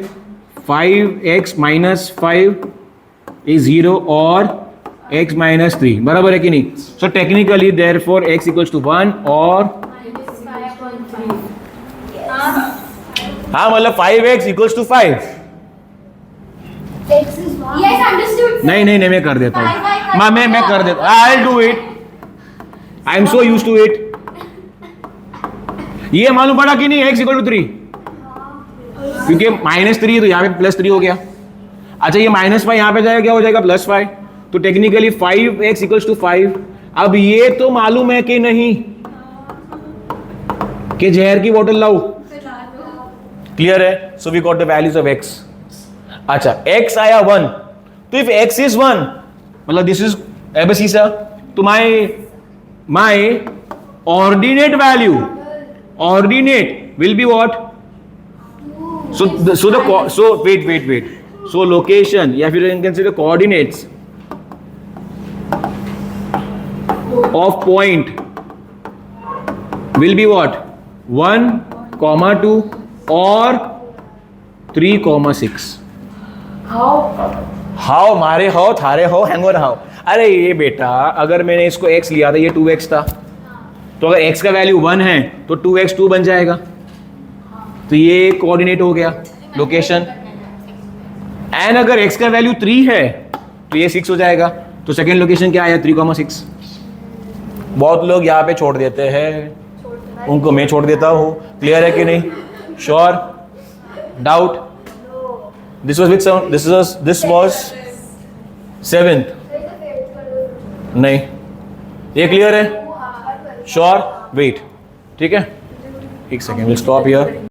5x minus 5 is 0 और x minus 3, बराबर है कि नहीं? So technically therefore x equals to 1 और हाँ मतलब 5x equals to 5। X is 1. Yes, understood. नहीं मैं कर देता हूँ, मैं कर देता हूँ, I'll do it, I'm so used to it। ये मालूम पड़ा कि नहीं? x equal to 3, क्योंकि -3 तो यहाँ पे +3 हो गया। अच्छा ये -5 यहाँ पे जाएगा, क्या हो जाएगा? +5। तो टेक्निकली 5x equals to 5। अब ये तो मालूम है कि नहीं कि जहर की बोतल लाओ? क्लियर है? So we got the values of x। अच्छा x आया 1, तो इफ x is 1 मतलब दिस इज एबीसी सा, तो my ordinate value, ordinate will be what? So wait. So location, या फिर you can say the coordinates of point will be what? 1, 2 or 3, 6। How मारे हो, थारे हो, हैंगओवर हाउ। अरे ये बेटा अगर मैंने इसको x लिया था, ये 2x था, तो अगर x का वैल्यू 1 है तो 2x 2 बन जाएगा, तो ये कोऑर्डिनेट हो गया, लोकेशन। एंड अगर x का वैल्यू 3 है तो ये 6 हो जाएगा, तो सेकेंड लोकेशन क्या आया? 3, 6। बहुत लोग यहाँ पे छोड़ देते हैं, उनको मैं छोड़ देता हूँ। क्लियर है कि नहीं? Sure? Doubt? This was 7th। नहीं ये क्लियर है? श्योर? वेट, ठीक है, एक सेकेंड, विल स्टॉप हियर।